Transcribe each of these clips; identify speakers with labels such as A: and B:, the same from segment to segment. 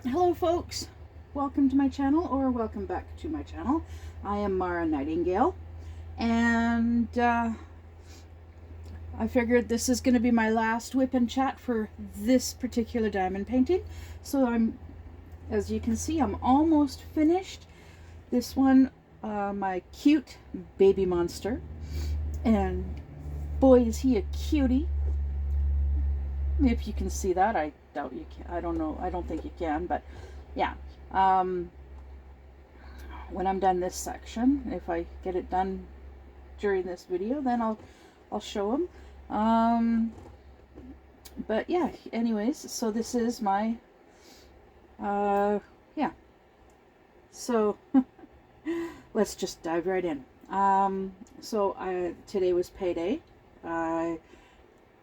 A: Hello folks, welcome to my channel, or welcome back to my channel. I am Mara Nightingale, and I figured this is going to be my last WIP and chat for this particular diamond painting. So as you can see, I'm almost finished. This one, my cute baby monster, and boy is he a cutie. If you can see that, I doubt you can. I don't know. I don't think you can, but yeah. When I'm done this section, if I get it done during this video, then I'll show them. But yeah. Anyways, so this is my yeah. So let's just dive right in. Today was payday.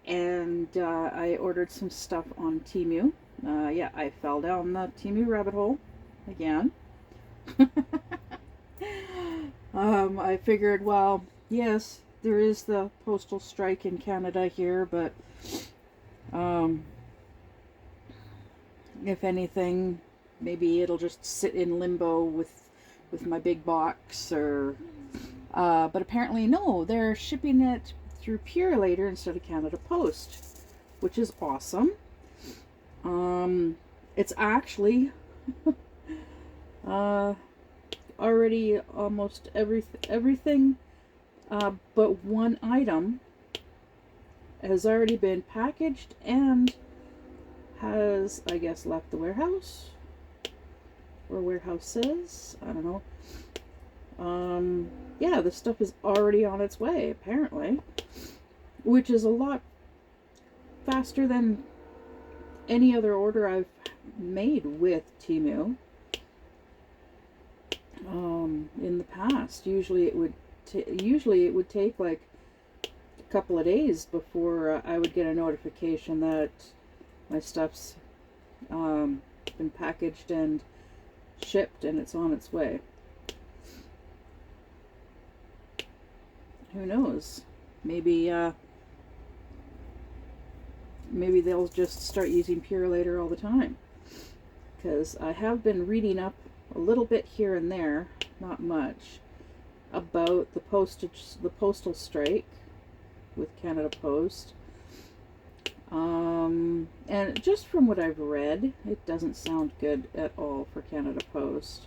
A: And I ordered some stuff on Temu. Yeah, I fell down the Temu rabbit hole again. I figured, well, yes, there is the postal strike in Canada here, but if anything, maybe it'll just sit in limbo with my big box, or but apparently no, they're shipping it through Purelator instead of Canada Post, which is awesome. It's actually already almost everything but one item has already been packaged and has, I guess, left the warehouse or warehouses. I don't know. Yeah, this stuff is already on its way, apparently, which is a lot faster than any other order I've made with Temu. In the past, usually it would take like a couple of days before I would get a notification that my stuff's been packaged and shipped and it's on its way. Who knows? Maybe maybe they'll just start using Purelator all the time, because I have been reading up a little bit here and there, not much, about the postal strike with Canada Post. And just from what I've read, it doesn't sound good at all for Canada Post.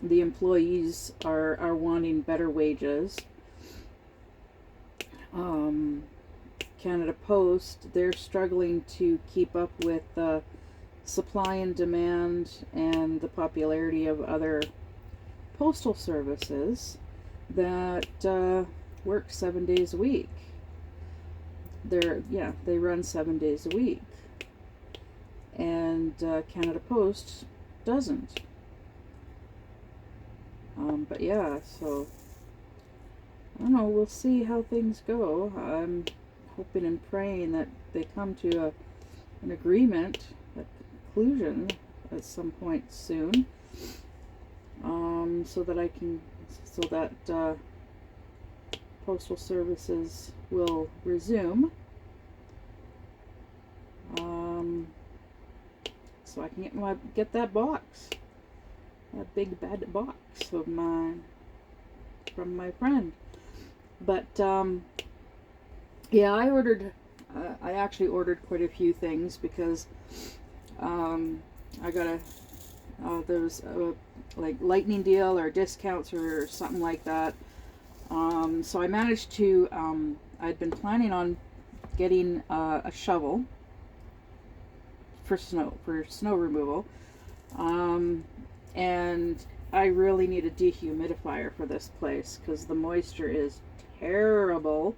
A: The employees are wanting better wages. Canada Post, they're struggling to keep up with the supply and demand and the popularity of other postal services that work 7 days a week. They run 7 days a week, and Canada Post doesn't. But yeah, so I don't know, we'll see how things go. I'm hoping and praying that they come to an agreement, a conclusion at some point soon, so that postal services will resume, so I can get that box, that big bad box of mine from my friend. But yeah, I actually ordered quite a few things, because I got there was a like lightning deal or discounts or something like that. So I managed to, I'd been planning on getting a shovel for snow removal, and I really need a dehumidifier for this place, because the moisture is terrible.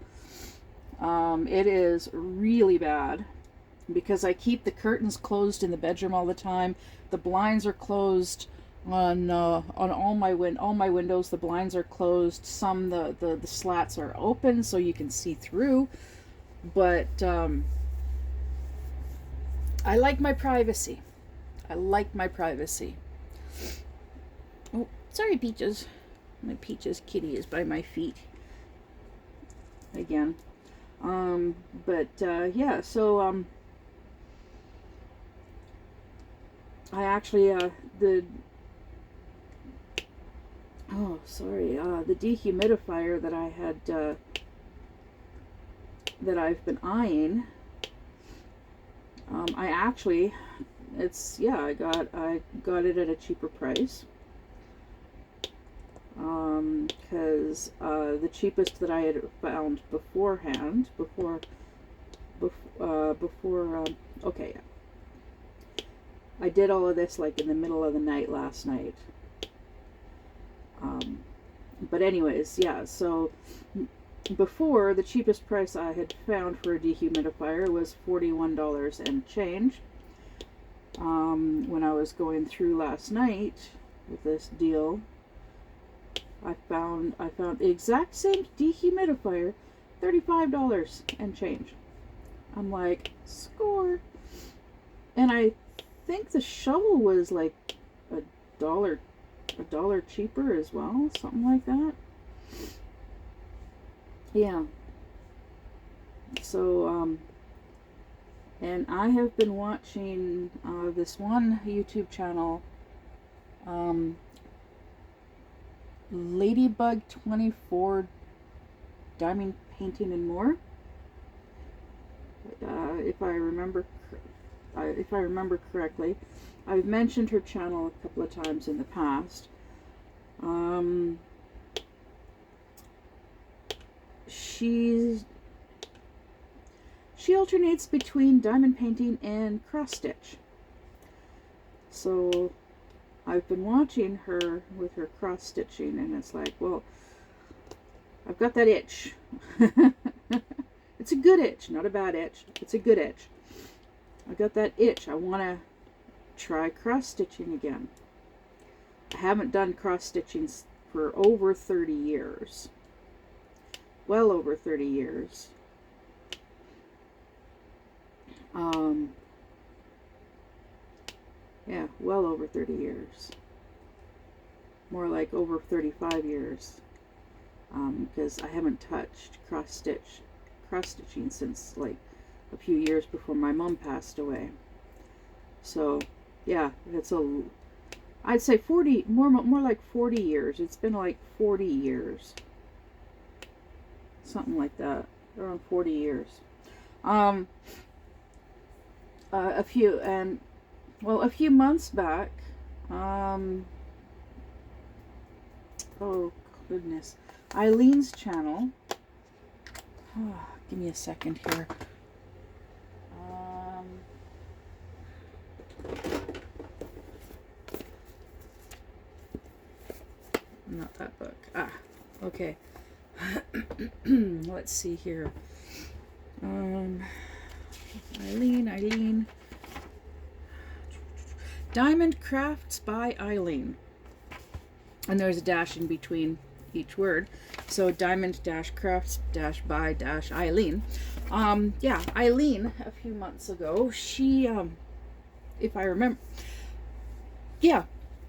A: It is really bad, because I keep the curtains closed in the bedroom all the time. The blinds are closed on all my windows. The blinds are closed. Some the slats are open so you can see through. But I like my privacy. I like my privacy. Oh, sorry, Peaches. My Peaches kitty is by my feet again. Yeah, so I actually, the the dehumidifier that I had, that I've been eyeing, I actually, I got it at a cheaper price. Because the cheapest that I had found beforehand, okay, I did all of this like in the middle of the night last night. But anyways, yeah, so before, the cheapest price I had found for a dehumidifier was $41 and change. When I was going through last night with this deal, I found the exact same dehumidifier, $35 and change. I'm like, score. And I think the shovel was like a dollar cheaper as well, something like that. Yeah. So, and I have been watching this one YouTube channel, Ladybug 24 Diamond Painting and More. If I remember correctly, I've mentioned her channel a couple of times in the past. She alternates between diamond painting and cross stitch. So I've been watching her with her cross stitching, and it's like, well, I've got that itch. It's a good itch, not a bad itch. It's a good itch. I got that itch. I want to try cross stitching again. I haven't done cross stitching for over 30 years. Well over 30 years. Yeah, well over 30 years. More like over 35 years. Because I haven't touched cross stitching since like a few years before my mom passed away. So yeah, I'd say 40, more like 40 years. It's been like 40 years. Something like that. Around 40 years. A few months back, oh goodness, Eileen's channel. Oh, give me a second here. Not that book. Okay. Let's see here. Eileen. Diamond Crafts by Eileen. And there's a dash in between each word. So diamond-crafts-by-Eileen. Yeah, Eileen, a few months ago, she, if I remember, yeah,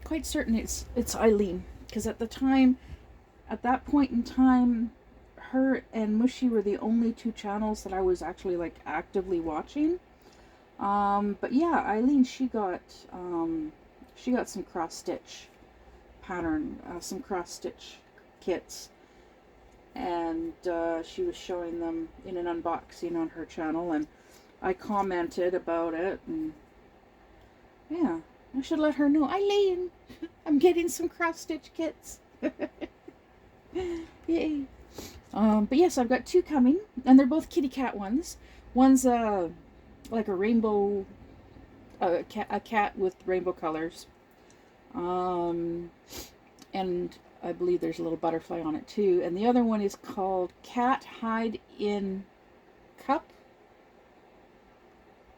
A: quite certain it's Eileen. Because at that point in time, her and Mushy were the only two channels that I was actually like actively watching. But yeah, Eileen, she got some cross stitch pattern, some cross stitch kits, and she was showing them in an unboxing on her channel, and I commented about it, and yeah, I should let her know, Eileen, I'm getting some cross stitch kits. Yay. But yes, I've got two coming, and they're both kitty cat ones. One's like a rainbow, a cat with rainbow colors, and I believe there's a little butterfly on it too. And the other one is called Cat Hide in Cup,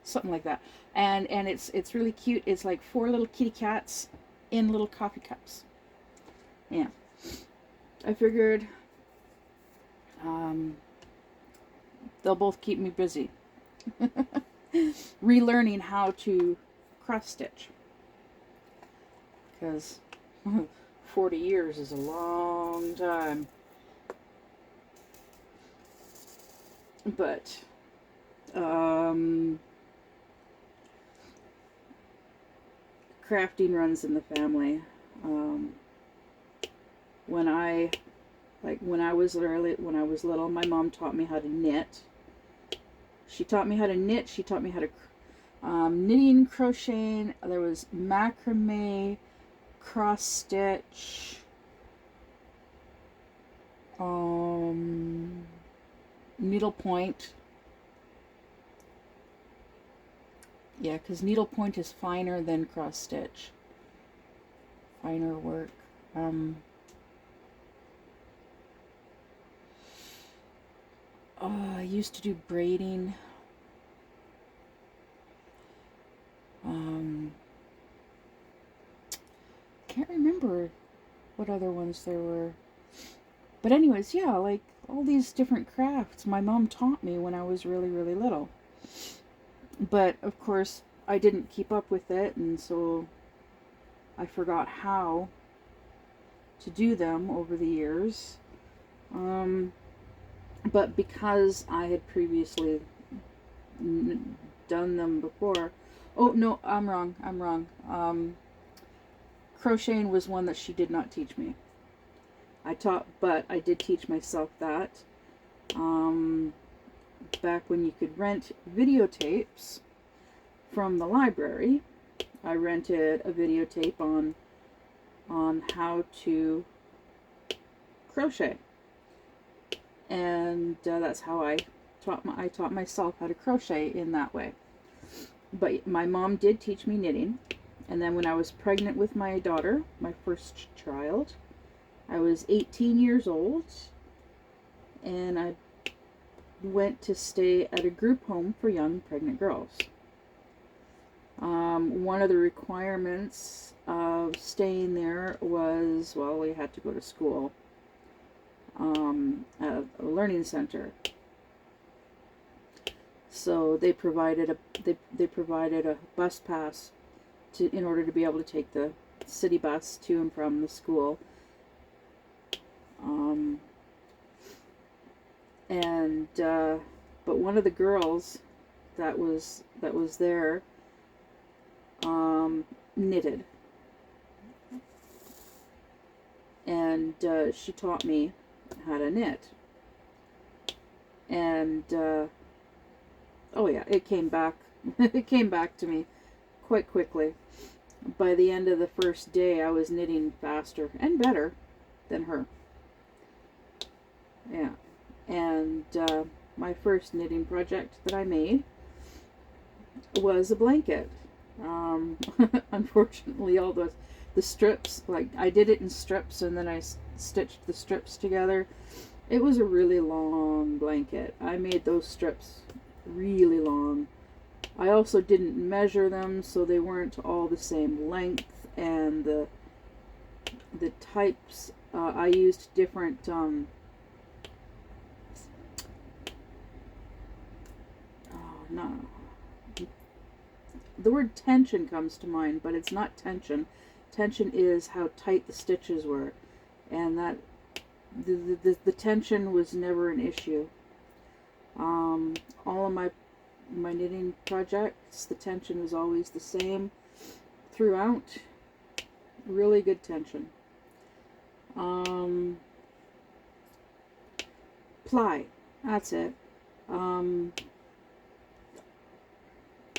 A: something like that. And it's really cute. It's like 4 little kitty cats in little coffee cups. Yeah, I figured they'll both keep me busy. Relearning how to cross stitch, because 40 years is a long time. But crafting runs in the family. When I was little, my mom taught me how to knit. She taught me how to knit. She taught me how to knitting, crocheting. There was macrame, cross stitch, needlepoint. Yeah, because needlepoint is finer than cross stitch. Finer work. I used to do braiding. Can't remember what other ones there were. But anyways, yeah, like all these different crafts my mom taught me when I was really, really little. But of course, I didn't keep up with it, and so I forgot how to do them over the years. But because I had previously done them before. Oh, no, I'm wrong. Crocheting was one that she did not teach me. But I did teach myself that. Back when you could rent videotapes from the library, I rented a videotape on how to crochet. And that's how I taught myself how to crochet in that way. But my mom did teach me knitting. And then when I was pregnant with my daughter, my first child, I was 18 years old, and I went to stay at a group home for young pregnant girls. One of the requirements of staying there was, well, we had to go to school at a learning center. So they provided a bus pass in order to be able to take the city bus to and from the school. But one of the girls that was there knitted, and she taught me how to knit. And oh yeah, it came back. It came back to me quite quickly. By the end of the first day, I was knitting faster and better than her. Yeah. And my first knitting project that I made was a blanket. Unfortunately, all the strips, like I did it in strips and then I stitched the strips together. It was a really long blanket. I made those strips really long. I also didn't measure them, so they weren't all the same length, and the types, I used different the word tension comes to mind, but it's not tension. Tension is how tight the stitches were, and that the tension was never an issue. All of my knitting projects, the tension was always the same throughout. Really good tension. Ply, that's it.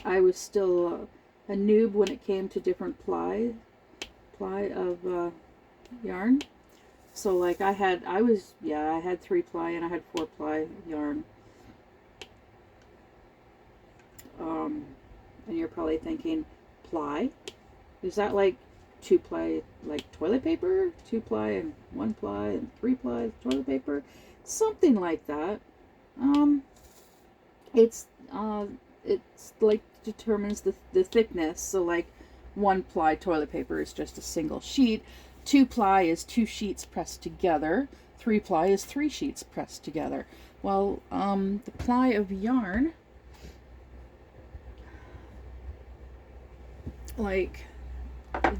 A: I was still a noob when it came to different ply of yarn. So like I had 3 ply and I had 4 ply yarn. And you're probably thinking, ply? Is that like 2 ply like toilet paper? 2 ply and 1 ply and 3 ply toilet paper? Something like that. It's like determines the thickness. So like 1 ply toilet paper is just a single sheet. 2 ply is 2 sheets pressed together. 3 ply is 3 sheets pressed together. Well, the ply of yarn, like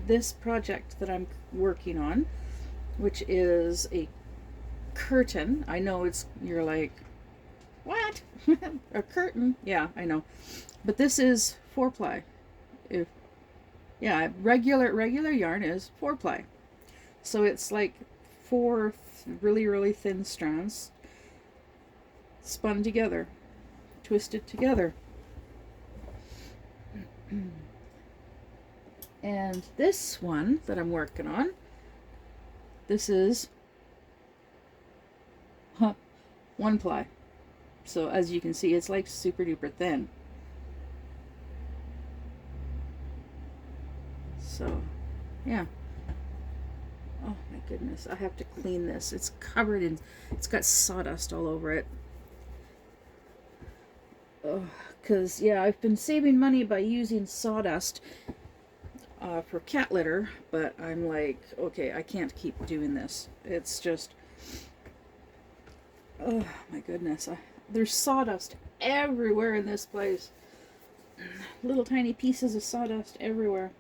A: this project that I'm working on, which is a curtain. I know you're like, what? A curtain? Yeah, I know. But this is 4 ply. Yeah, regular yarn is 4-ply. So it's like four really thin strands spun together, twisted together. And this one that I'm working on, this is 1-ply. So as you can see, it's like super duper thin. So, yeah. Oh my goodness, I have to clean this. It's covered in, it's got sawdust all over it. Because, yeah, I've been saving money by using sawdust for cat litter, but I'm like, okay, I can't keep doing this. It's just, oh my goodness. There's sawdust everywhere in this place. Little tiny pieces of sawdust everywhere.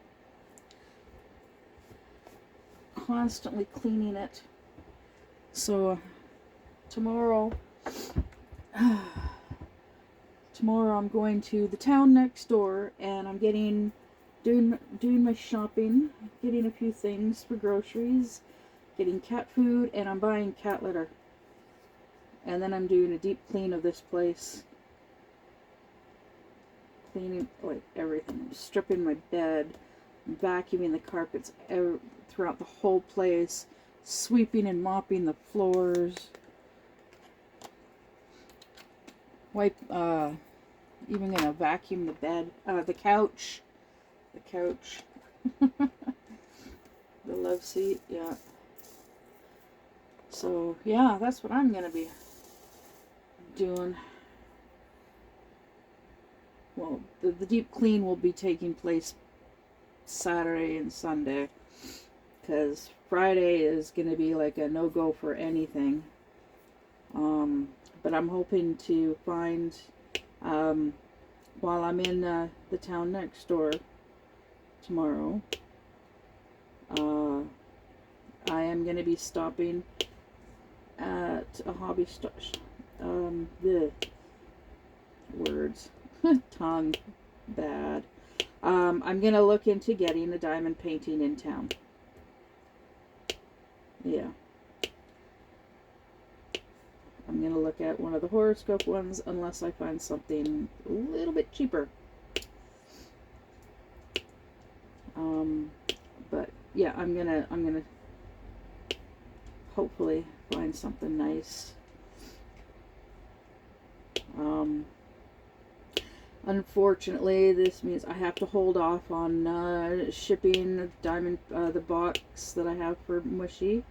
A: Constantly cleaning it. So tomorrow I'm going to the town next door, and I'm doing my shopping, getting a few things for groceries, getting cat food, and I'm buying cat litter. And then I'm doing a deep clean of this place. Cleaning like everything. I'm stripping my bed, vacuuming the carpets throughout the whole place, sweeping and mopping the floors. Even gonna vacuum the bed, the couch, the love seat, yeah. So yeah, that's what I'm gonna be doing. Well, the deep clean will be taking place Saturday and Sunday, because Friday is gonna be like a no-go for anything. But I'm hoping to find, while I'm in the town next door tomorrow, I am going to be stopping at a hobby store. The words, tongue bad. I'm going to look into getting a diamond painting in town. Yeah. I'm going to look at one of the horoscope ones unless I find something a little bit cheaper. But yeah, I'm gonna hopefully find something nice. Unfortunately, this means I have to hold off on shipping the diamond, the box that I have for Mushy.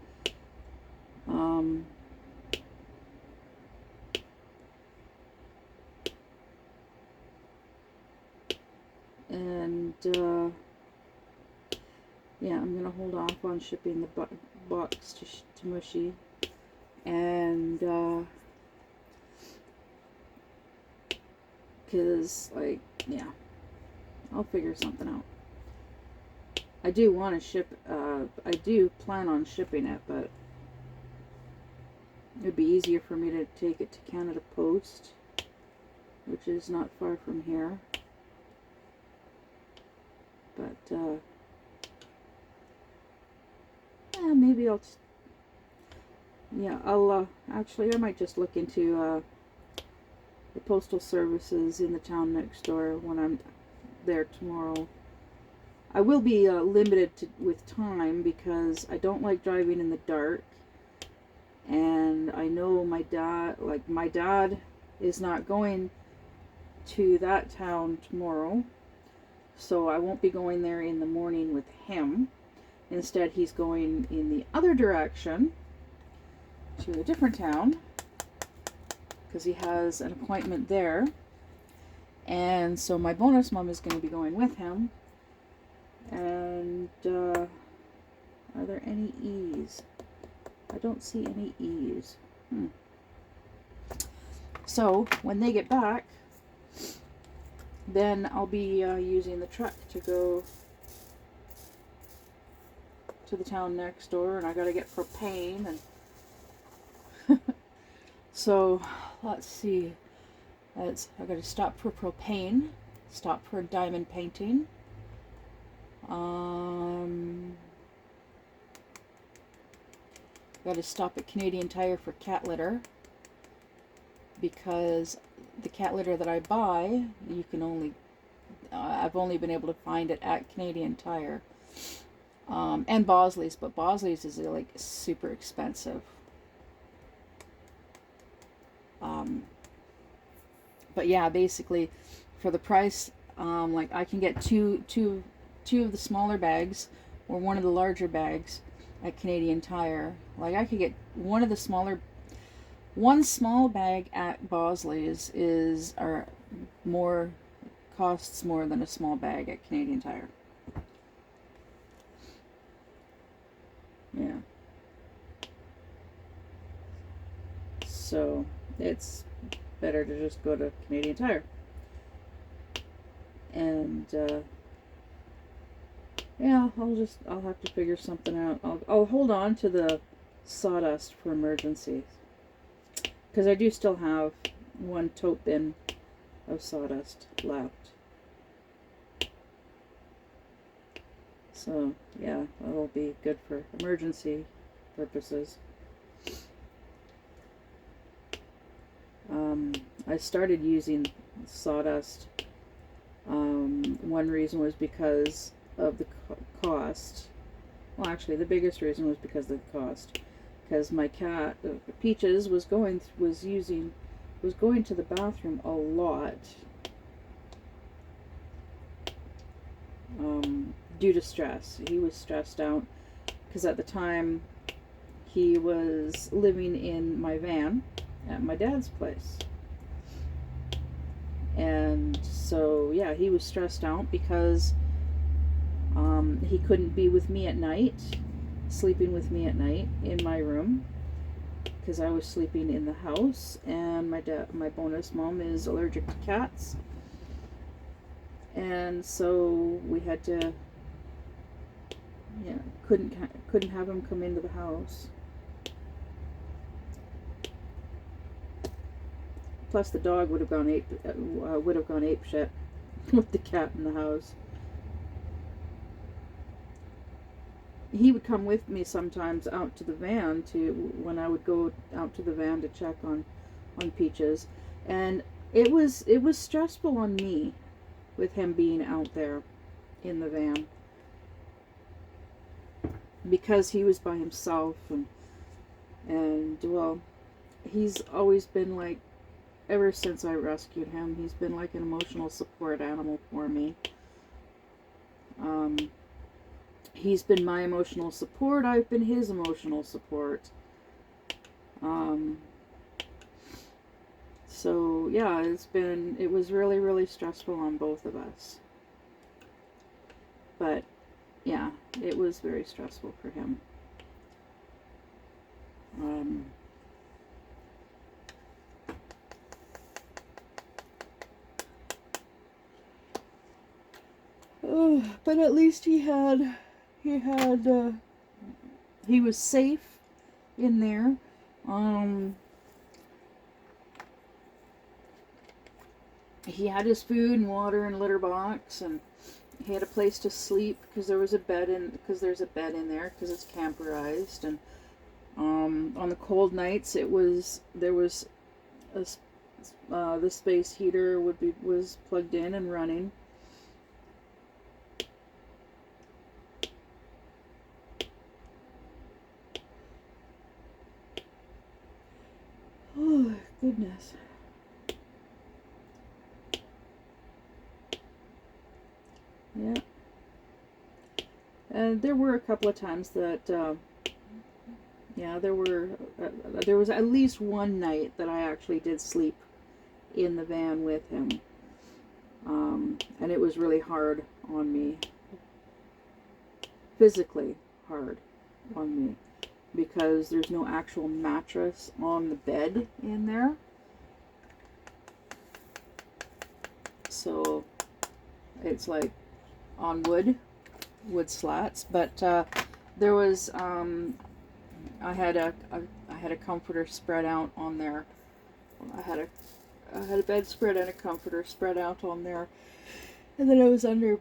A: And yeah, I'm gonna hold off on shipping the box to Mushy, and because like, yeah, I'll figure something out. I do want to ship, I do plan on shipping it, but it'd be easier for me to take it to Canada Post, which is not far from here. But yeah, maybe I'll actually I might just look into the postal services in the town next door when I'm there tomorrow. I will be limited with time because I don't like driving in the dark, and I know my dad is not going to that town tomorrow, so I won't be going there in the morning with him. Instead, he's going in the other direction to a different town because he has an appointment there. And so my bonus mom is going to be going with him. And are there any E's? I don't see any E's. So when they get back, then I'll be using the truck to go to the town next door, and I gotta get propane, and so let's see. I gotta stop for propane, stop for diamond painting. Got to stop at Canadian Tire for cat litter, because the cat litter that I buy, you can only, I've only been able to find it at Canadian Tire, and Bosley's, but Bosley's is like super expensive. But yeah, basically, for the price, like I can get two of the smaller bags or one of the larger bags at Canadian Tire. Like I could get one small bag at Bosley's costs more than a small bag at Canadian Tire. Yeah. So it's better to just go to Canadian Tire. And yeah, I'll have to figure something out. I'll hold on to the sawdust for emergencies, because I do still have one tote bin of sawdust left. So yeah, that'll be good for emergency purposes. I started using sawdust. One reason was because of the cost. Well, actually, the biggest reason was because of the cost. Because my cat, Peaches, was going to the bathroom a lot, due to stress. He was stressed out because at the time he was living in my van at my dad's place. And so, yeah, he was stressed out because he couldn't be with me at night, sleeping with me at night in my room, because I was sleeping in the house, and my bonus mom is allergic to cats. And so we had to, yeah, couldn't have him come into the house. Plus, the dog would have gone ape shit with the cat in the house. He would come with me sometimes out to the van when I would go out to the van to check on Peaches, and it was stressful on me with him being out there in the van, because he was by himself, and well, he's always been like, ever since I rescued him, he's been like an emotional support animal for me. He's been my emotional support. I've been his emotional support. So yeah, it was really, really stressful on both of us. But yeah, it was very stressful for him. But at least he was safe in there. He had his food and water and litter box, and he had a place to sleep because there's a bed in there because it's camperized. And on the cold nights, the space heater was plugged in and running. Oh, goodness. Yeah. And there were a couple of times that, there was at least one night that I actually did sleep in the van with him. And it was really hard on me. Physically hard on me. Because there's no actual mattress on the bed in there. So it's like on wood slats. But there was I had a comforter spread out on there. I had a bedspread and a comforter spread out on there, and then I was under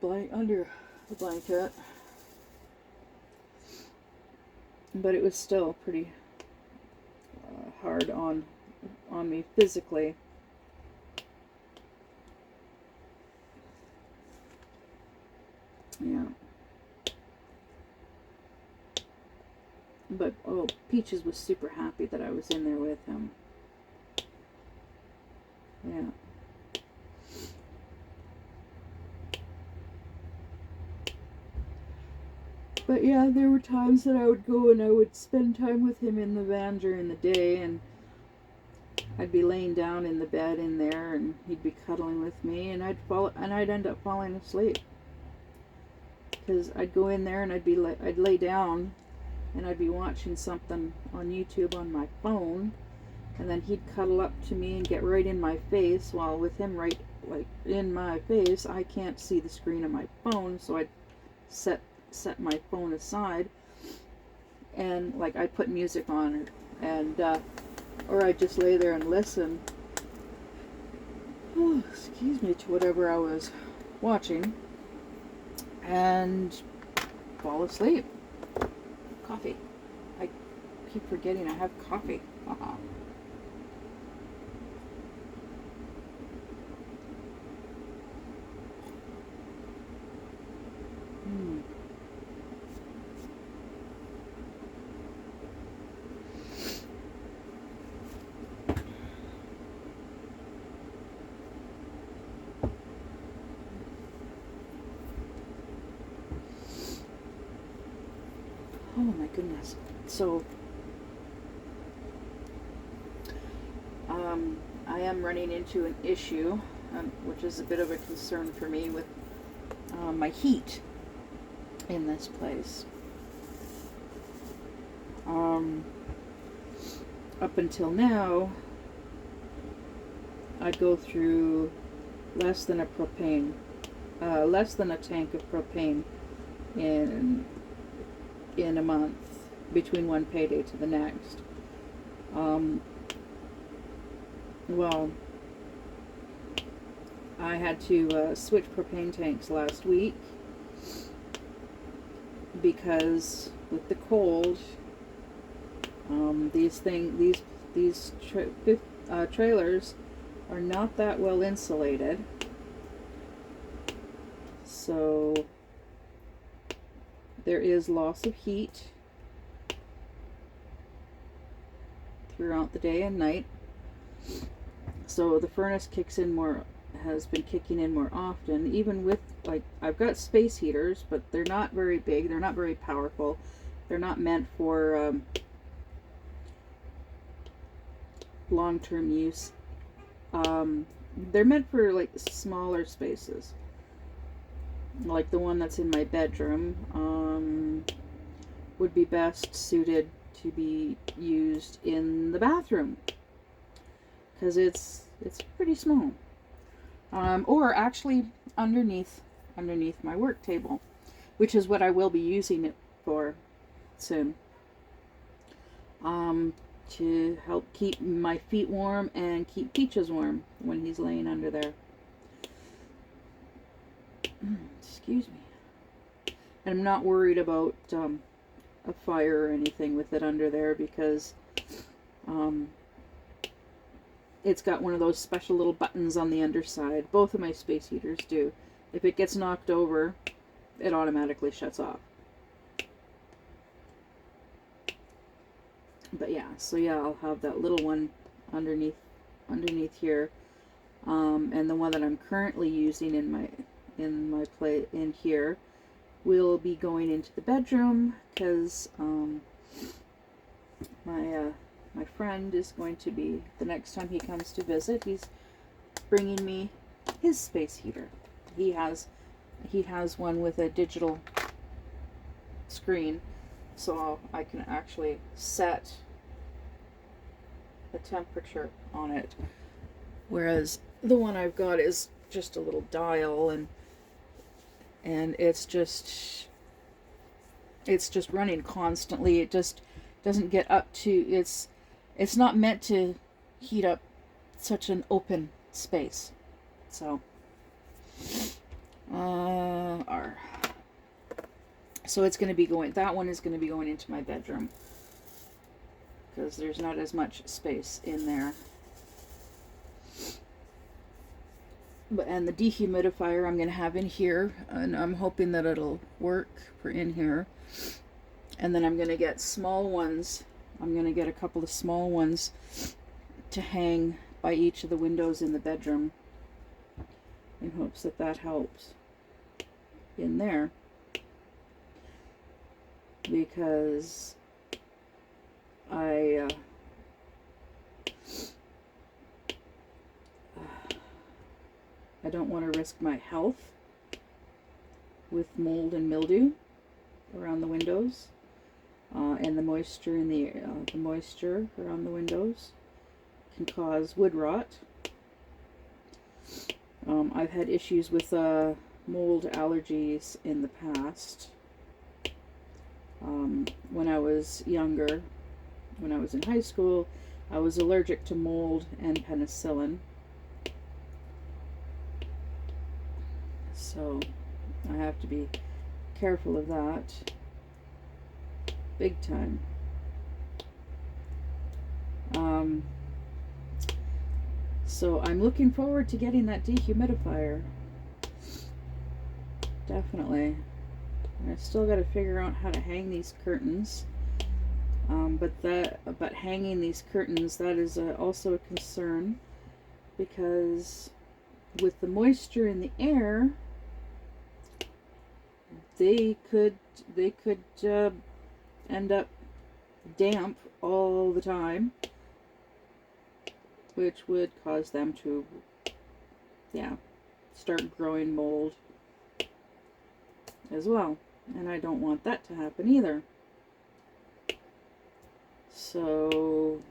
A: the blanket. But it was still pretty hard on me physically. Yeah. But, oh, Peaches was super happy that I was in there with him. Yeah. But yeah, there were times that I would go and I would spend time with him in the van during the day, and I'd be laying down in the bed in there, and he'd be cuddling with me, and I'd end up falling asleep. Because I'd go in there and I'd lay down, and I'd be watching something on YouTube on my phone, and then he'd cuddle up to me and get right in my face, while with him right like in my face, I can't see the screen of my phone, so I'd set my phone aside, and like I'd put music on, and or I'd just lay there and listen, oh, excuse me, to whatever I was watching, and fall asleep. Coffee. I keep forgetting I have coffee. Oh my goodness. So, I am running into an issue, which is a bit of a concern for me with my heat in this place. Up until now, I'd go through less than a tank of propane in a month, between one payday to the next. Well, I had to switch propane tanks last week because with the cold, these trailers are not that well insulated, so there is loss of heat throughout the day and night. So the furnace has been kicking in more often, even with, like, I've got space heaters, but they're not very big, they're not very powerful, they're not meant for long-term use. They're meant for like smaller spaces, like the one that's in my bedroom would be best suited to be used in the bathroom, because it's pretty small, or actually underneath my work table, which is what I will be using it for soon, to help keep my feet warm and keep Peaches warm when he's laying under there. Excuse me. And I'm not worried about a fire or anything with it under there, because it's got one of those special little buttons on the underside. Both of my space heaters do. If it gets knocked over, it automatically shuts off. But yeah, so yeah, I'll have that little one underneath here, and the one that I'm currently using in my plate in here will be going into the bedroom, because my friend is going to be, the next time he comes to visit, he's bringing me his space heater. He has one with a digital screen, so I can actually set the temperature on it, whereas the one I've got is just a little dial, and it's just running constantly. It just doesn't get up to, it's not meant to heat up such an open space. So So it's going to be going, that one is going to be going into my bedroom because there's not as much space in there. And the dehumidifier I'm going to have in here, and I'm hoping that it'll work for in here. And then I'm going to get small ones. I'm going to get a couple of small ones to hang by each of the windows in the bedroom in hopes that that helps in there. Because I don't want to risk my health with mold and mildew around the windows, and the moisture in the moisture around the windows can cause wood rot. I've had issues with mold allergies in the past. When I was younger, when I was in high school, I was allergic to mold and penicillin. So I have to be careful of that. Big time. So I'm looking forward to getting that dehumidifier. Definitely. I still got to figure out how to hang these curtains. But hanging these curtains, that is also a concern, because with the moisture in the air, they could end up damp all the time, which would cause them to, start growing mold as well. And I don't want that to happen either. So,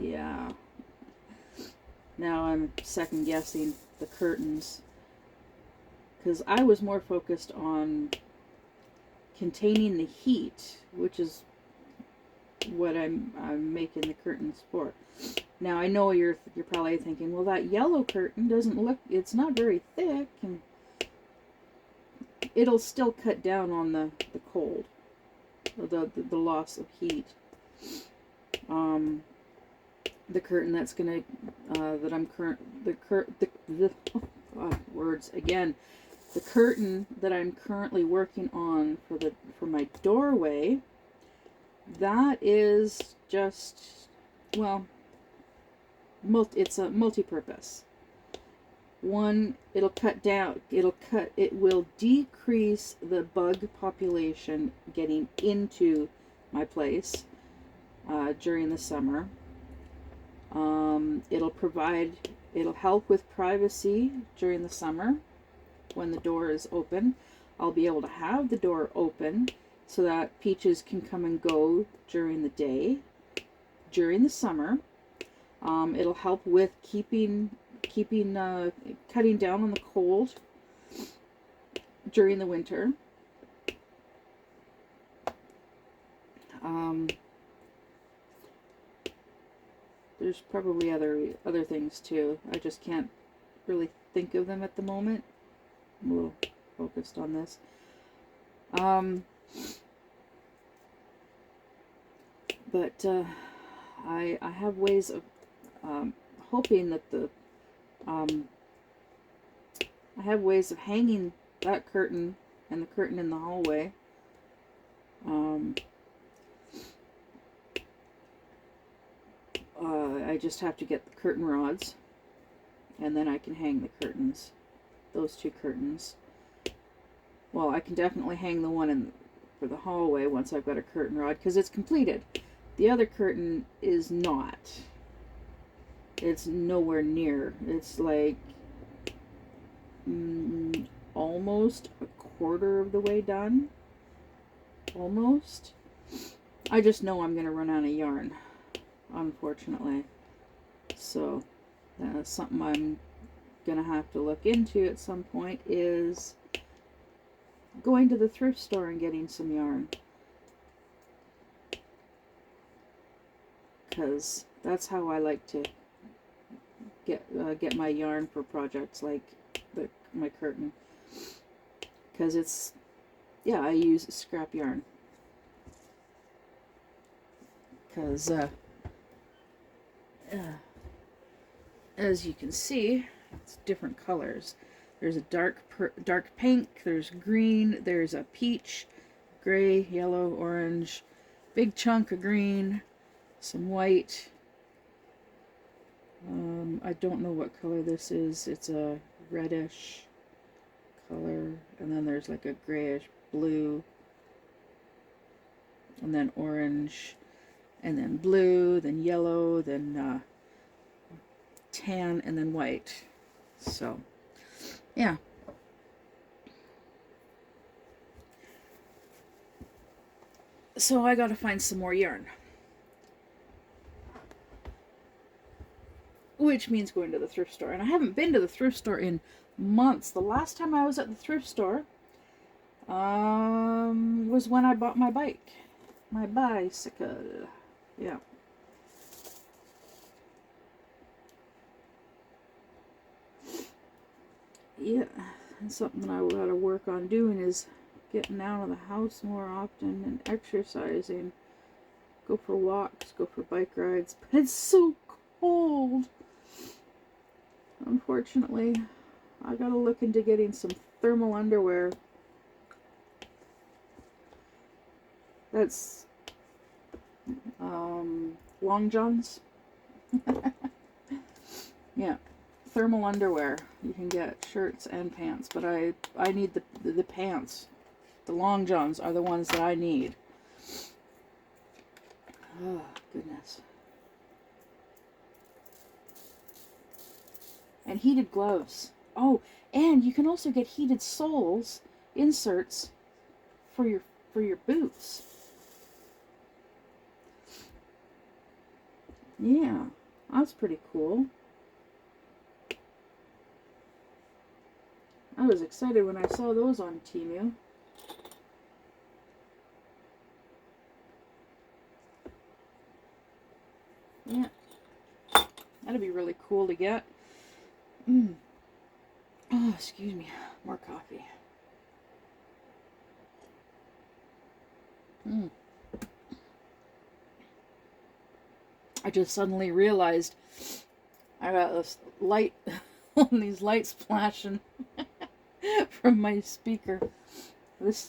A: yeah. Now I'm second guessing the curtains, because I was more focused on containing the heat, which is what I'm making the curtains for. Now I know you're probably thinking, well, that yellow curtain doesn't look, it's not very thick, and it'll still cut down on the cold, the loss of heat. The curtain that's gonna that I'm words again. The curtain that I'm currently working on for my doorway, that is just, well, it's a multi-purpose. One, it will decrease the bug population getting into my place during the summer. It'll help with privacy during the summer when the door is open. I'll be able to have the door open so that Peaches can come and go during the day, during the summer. It'll help with cutting down on the cold during the winter. There's probably other things too. I just can't really think of them at the moment. I'm a little focused on this. But I have ways of hoping that I have ways of hanging that curtain and the curtain in the hallway. I just have to get the curtain rods, and then I can hang the curtains, those two curtains. Well, I can definitely hang the one for the hallway once I've got a curtain rod, because it's completed. The other curtain is not. It's nowhere near. It's like almost a quarter of the way done. Almost. I just know I'm going to run out of yarn, unfortunately. So something I'm going to have to look into at some point is going to the thrift store and getting some yarn. Because that's how I like to get my yarn for projects like my curtain. Because it's yeah, I use scrap yarn. Because, as you can see, it's different colors. There's a dark pink, there's green, there's a peach, gray, yellow, orange, big chunk of green, some white. I don't know what color this is. It's a reddish color, and then there's like a grayish blue, and then orange, and then blue, then yellow, then tan, and then white. So, yeah. So I gotta find some more yarn. Which means going to the thrift store. And I haven't been to the thrift store in months. The last time I was at the thrift store was when I bought my bike. My bicycle. Yeah. Yeah. And something I gotta work on doing is getting out of the house more often and exercising. Go for walks, go for bike rides. But it's so cold. Unfortunately, I gotta look into getting some thermal underwear. That's long johns. Yeah, thermal underwear. You can get shirts and pants, but I need the pants. The long johns are the ones that I need. Oh, goodness. And heated gloves. Oh, and you can also get heated soles inserts for your boots. Yeah, that's pretty cool. I was excited when I saw those on Temu. Yeah, that'd be really cool to get. Oh, excuse me. More coffee. I just suddenly realized I got this light, these lights flashing from my speaker.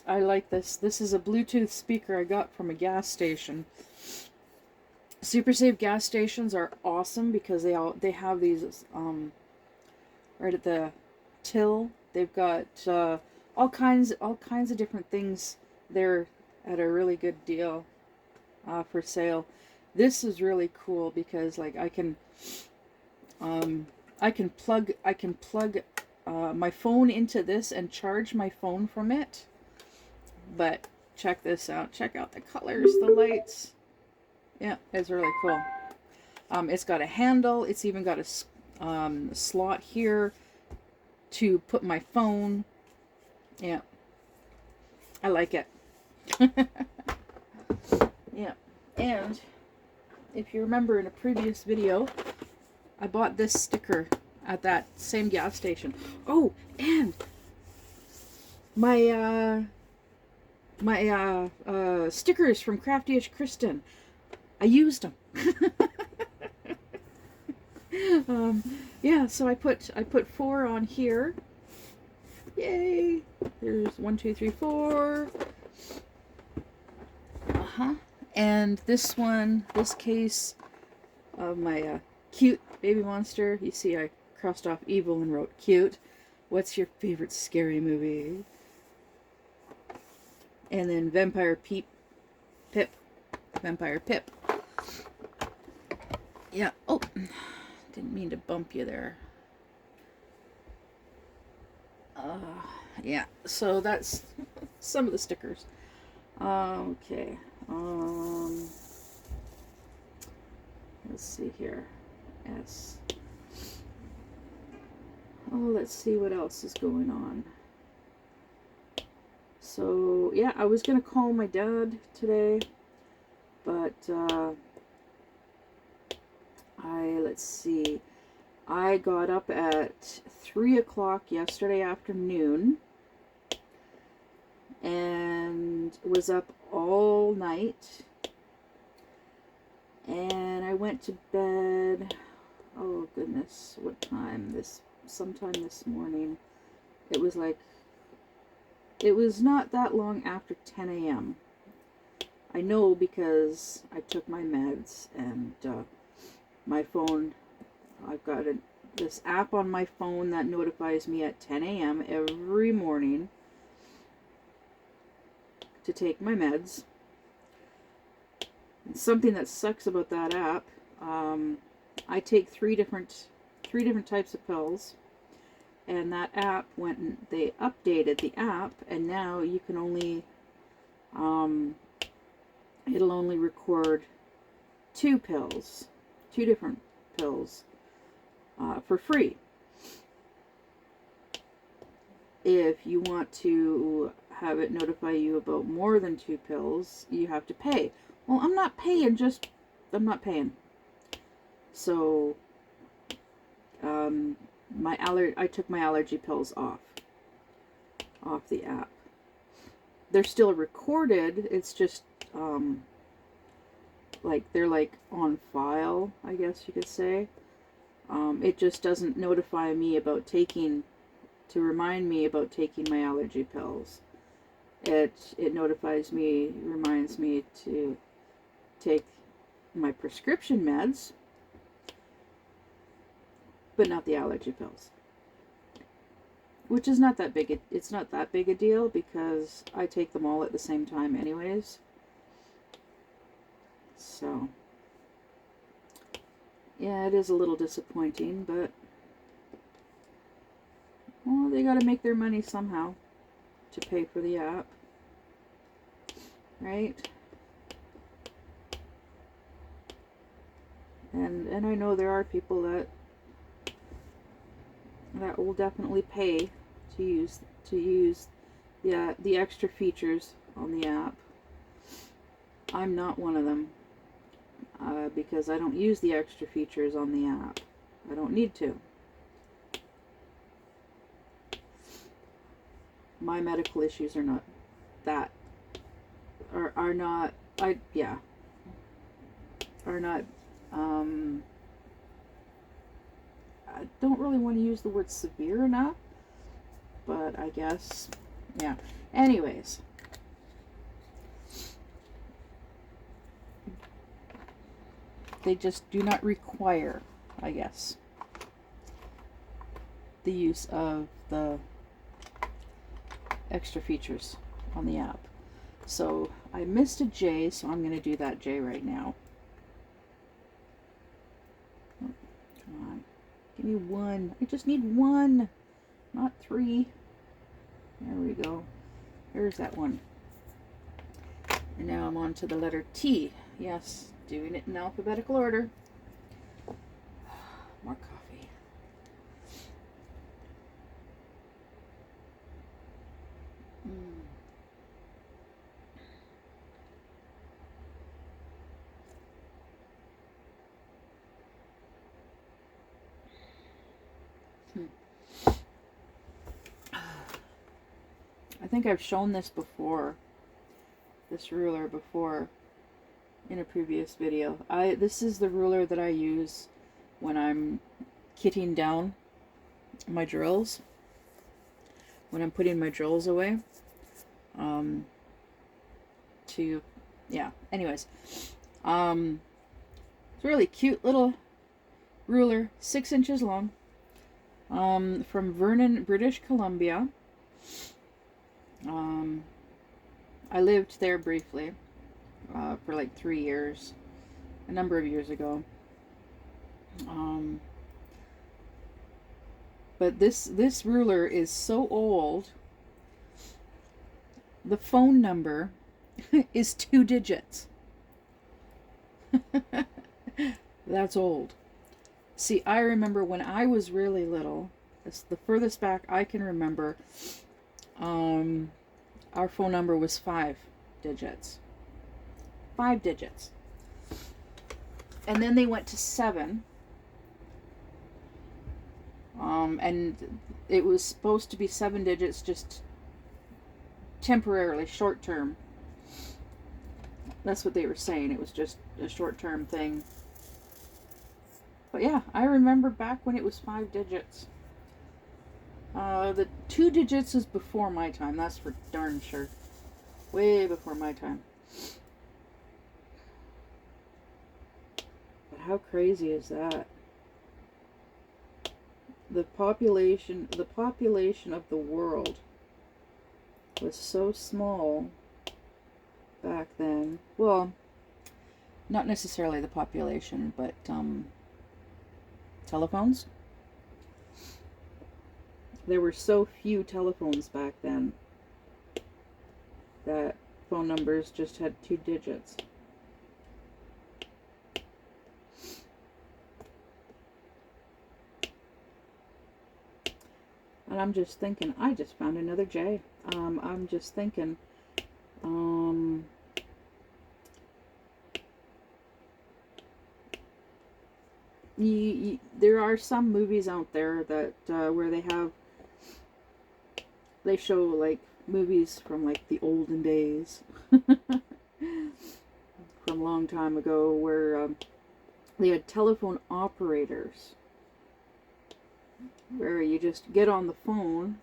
A: I like this. This is a Bluetooth speaker I got from a gas station. Super Save gas stations are awesome because they have these right at the till. They've got all kinds of different things there at a really good deal for sale. This is really cool because like I can plug my phone into this and charge my phone from it. But check this out. Check out the colors, the lights. Yeah, it's really cool. It's got a handle. It's even got a slot here to put my phone. Yeah, I like it. Yeah, and if you remember in a previous video, I bought this sticker at that same gas station. Oh, and my stickers from Crafty-ish Kristen. I used them. Yeah, so I put 4 on here. Yay! There's 1, 2, 3, 4. And this one, this case of my cute baby monster. You see, I crossed off evil and wrote cute. What's your favorite scary movie? And then Vampire Pip. Vampire Pip. Yeah. Oh, didn't mean to bump you there. Yeah. So that's some of the stickers. Okay. Let's see here. S. Oh, let's see what else is going on. So, yeah, I was going to call my dad today, but let's see. I got up at 3 o'clock yesterday afternoon, and was up all night. And I went to bed, oh goodness, what time? Sometime this morning. It was not that long after 10 a.m. I know because I took my meds, and my phone, I've got this app on my phone that notifies me at 10 a.m. every morning to take my meds. And something that sucks about that app, I take three different types of pills, and that app, when they updated the app, and now you can only it'll only record two different pills for free. If you want to have it notify you about more than two pills, you have to pay. Well, I'm not paying. So, I took my allergy pills off the app. They're still recorded. It's just they're like on file, I guess you could say. It just doesn't notify me about to remind me about taking my allergy pills. It reminds me to take my prescription meds, but not the allergy pills. Which is not that big. It's not that big a deal because I take them all at the same time anyways. So, yeah, it is a little disappointing, but, well, they gotta make their money somehow to pay for the app, right? And I know there are people that will definitely pay to use the extra features on the app. I'm not one of them. Because I don't use the extra features on the app. I don't need to. My medical issues are not are not I don't really want to use the word severe enough, but I guess, yeah. Anyways, they just do not require, I guess, the use of the extra features on the app. So I missed a J, so I'm going to do that J right now. Oh, come on. Give me one. I just need one, not three. There we go. There's that one. And now I'm on to the letter T. Yes, doing it in alphabetical order. More coffee. I think I've shown this before, this ruler before, in a previous video. This is the ruler that I use when I'm kitting down my drills, when I'm putting my drills away. Anyways, it's a really cute little ruler, 6 inches long, from Vernon, British Columbia. I lived there briefly for like 3 years, a number of years ago. But this ruler is so old. The phone number is 2 digits. That's old. See, I remember when I was really little, it's the furthest back I can remember, our phone number was 5 digits. 5 digits. And then they went to 7. And it was supposed to be 7 digits, just temporarily, short term. That's what they were saying. It was just a short term thing. But yeah, I remember back when it was 5 digits. The 2 digits is before my time. That's for darn sure. Way before my time. But how crazy is that? The population of the world was so small back then. Well, not necessarily the population, but telephones. There were so few telephones back then that phone numbers just had 2 digits. And I'm just thinking, I just found another J. I'm just thinking, there are some movies out there that where they show like movies from like the olden days, from a long time ago, where they had telephone operators, where you just get on the phone.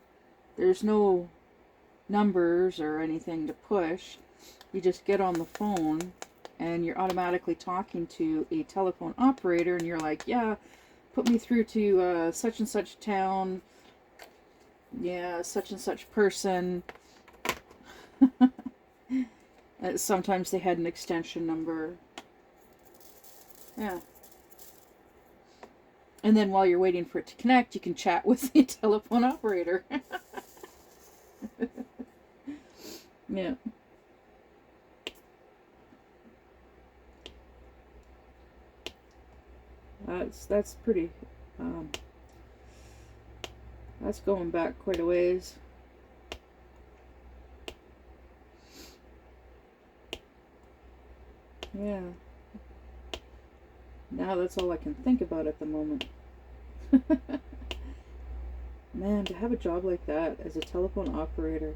A: There's no numbers or anything to push. You just get on the phone and you're automatically talking to a telephone operator, and you're like, yeah, put me through to such and such town, yeah, such and such person. Sometimes they had an extension number. Yeah. And then while you're waiting for it to connect, you can chat with the telephone operator. Yeah. That's pretty, that's going back quite a ways. Yeah. Now that's all I can think about at the moment. Man, to have a job like that as a telephone operator.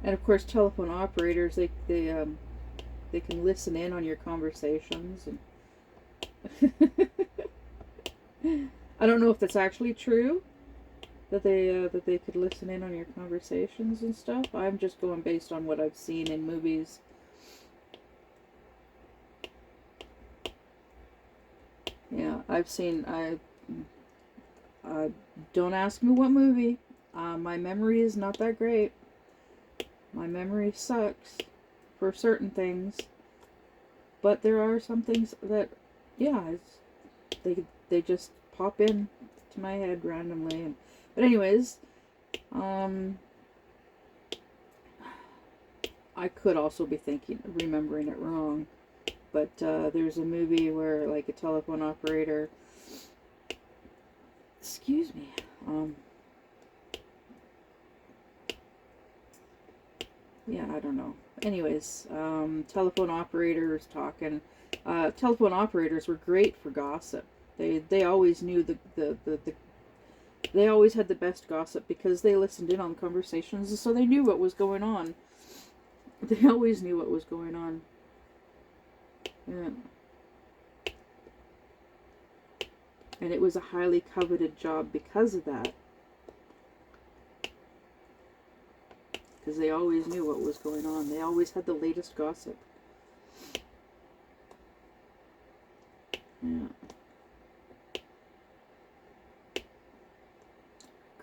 A: And of course, telephone operators, they can listen in on your conversations. And I don't know if that's actually true, that they could listen in on your conversations and stuff. I'm just going based on what I've seen in movies. Yeah, I've seen. Don't ask me what movie. My memory is not that great. My memory sucks for certain things, but there are some things that, yeah, they just pop in to my head randomly. But anyways, I could also be remembering it wrong. But there's a movie where like a telephone operator, excuse me, yeah, I don't know. Anyways, telephone operators talking. Telephone operators were great for gossip. They always knew they always had the best gossip because they listened in on conversations, so they knew what was going on. They always knew what was going on. Yeah. And it was a highly coveted job because of that. Because they always knew what was going on. They always had the latest gossip. Yeah.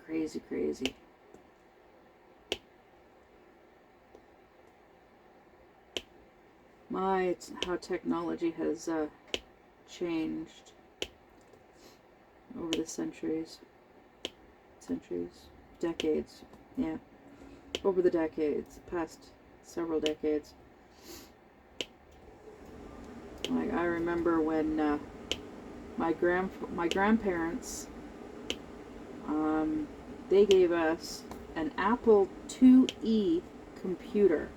A: Crazy, crazy. It's how technology has changed over the centuries, decades, yeah, over the decades, past several decades. Like I remember when my grandparents, they gave us an Apple IIe computer.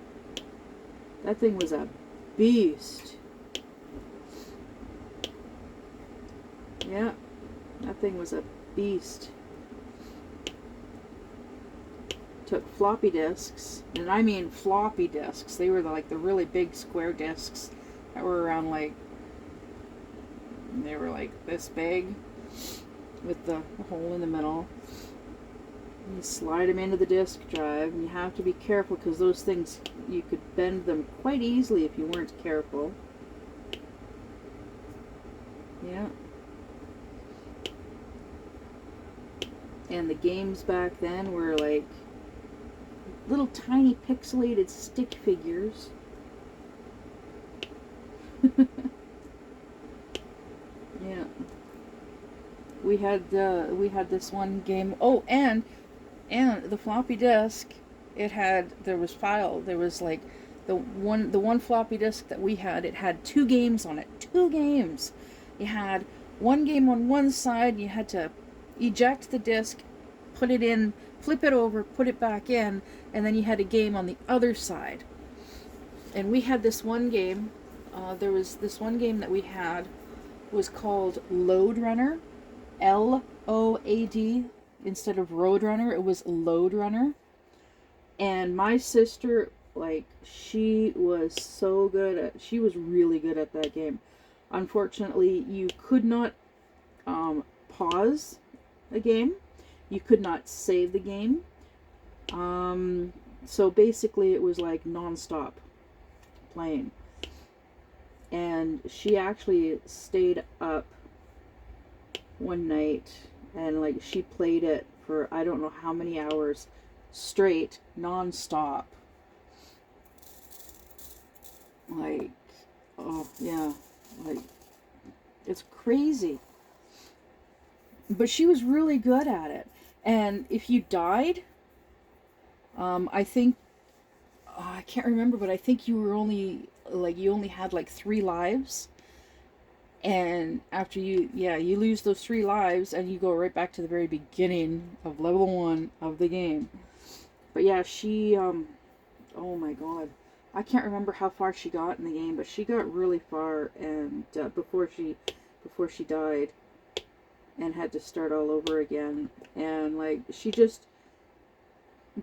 A: That thing was a beast. Yeah, that thing was a beast. took floppy disks, and I mean floppy disks. They were like the really big square disks that were around like, they were like this big with the hole in the middle. And you slide them into the disk drive, and you have to be careful because those things, you could bend them quite easily if you weren't careful. Yeah. And the games back then were like little tiny pixelated stick figures. Yeah. We had this one game. Oh, and the floppy disk, there was like the one floppy disk that we had, it had 2 games on it. 2 games. You had one game on one side, you had to eject the disk, put it in, flip it over, put it back in, and then you had a game on the other side. And we had this one game, there was this one game that we had, was called Load Runner, L-O-A-D, instead of Road Runner, it was Load Runner. And my sister, like, she was really good at that game. Unfortunately, you could not pause a game. You could not save the game. So basically it was like non-stop playing. And she actually stayed up one night and like she played it for I don't know how many hours straight, non-stop. Like, oh yeah, like, it's crazy. But she was really good at it. And if you died, I think, I can't remember, but I think you only had like 3 lives. And after you lose those 3 lives and you go right back to the very beginning of level 1 of the game. But yeah, she, oh my god. I can't remember how far she got in the game, but she got really far, and before she died and had to start all over again. And like,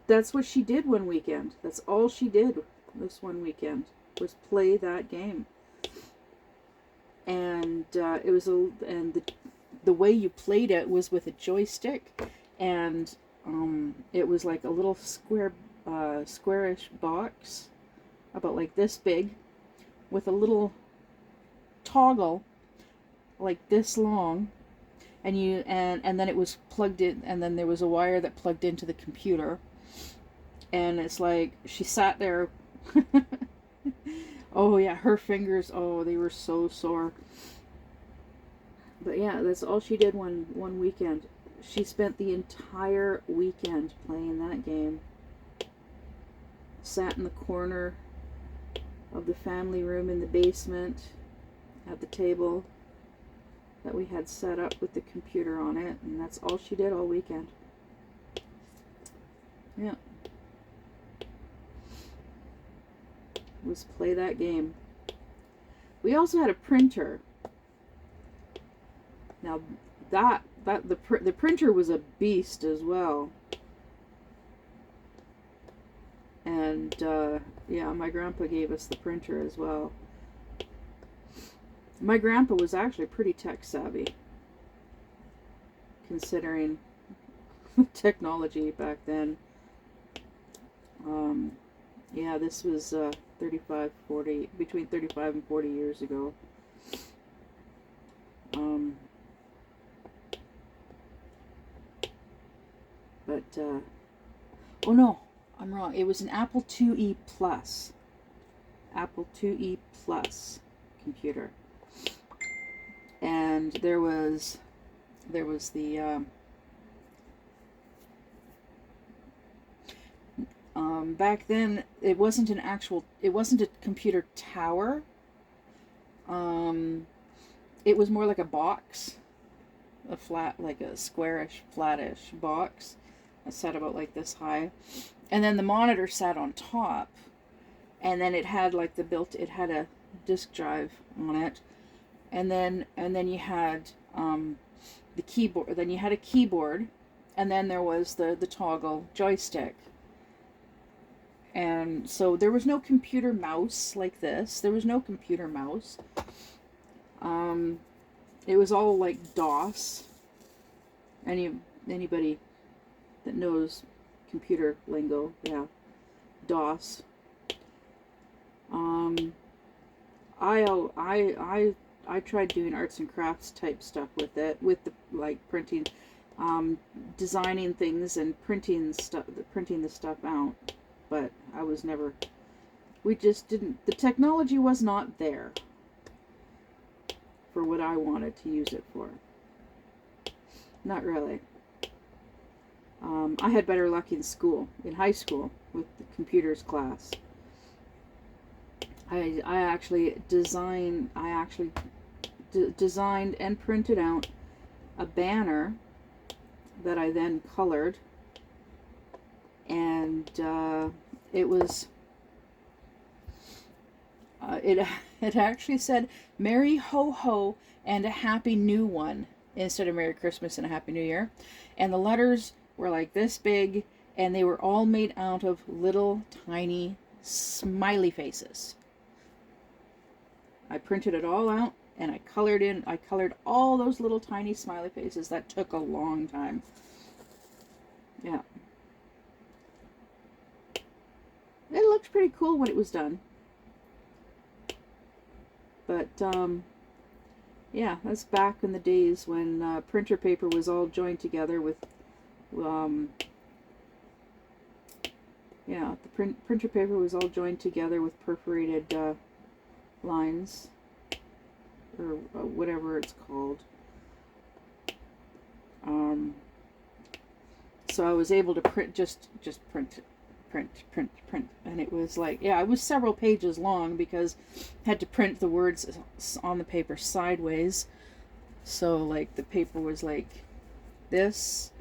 A: that's what she did one weekend. That's all she did this one weekend, was play that game. And the way you played it was with a joystick, and it was like a little squarish box about like this big with a little toggle like this long, and then it was plugged in, and then there was a wire that plugged into the computer. And it's like she sat there. Oh yeah, her fingers, oh, they were so sore. But yeah, that's all she did one weekend. She spent the entire weekend playing that game. Sat in the corner of the family room in the basement at the table that we had set up with the computer on it, and that's all she did all weekend. Yeah. Was play that game. We also had a printer. Now the printer was a beast as well. And yeah, my grandpa gave us the printer as well. My grandpa was actually pretty tech savvy, considering technology back then. Yeah, this was 40, between 35 and 40 years ago. But, oh no, I'm wrong. It was an Apple IIe Plus. Apple IIe Plus computer. And there was the, back then, it wasn't a computer tower. It was more like a box, like a squarish, flattish box. It sat about like this high, and then the monitor sat on top, and then it had like it had a disk drive on it, and then you had the keyboard. Then you had a keyboard, and then there was the toggle joystick. And so there was no computer mouse like this. There was no computer mouse. It was all like DOS. Anybody that knows computer lingo, yeah, DOS. I tried doing arts and crafts type stuff with it, with the like printing, designing things and printing the stuff out. But I was never. We just didn't. The technology was not there for what I wanted to use it for. Not really. I had better luck in school, in high school, with the computers class. I actually designed and printed out a banner that I then colored, and it was it actually said Merry Ho Ho and a Happy New One instead of Merry Christmas and a Happy New Year, and the letters were like this big, and they were all made out of little tiny smiley faces. I printed it all out, and I colored all those little tiny smiley faces. That took a long time. Yeah. It looked pretty cool when it was done. But, yeah, that's back in the days when printer paper was all joined together with, yeah, the printer paper was all joined together with perforated lines, or whatever it's called. So I was able to print, just print, and it was like, yeah, it was several pages long because I had to print the words on the paper sideways. So like the paper was like this,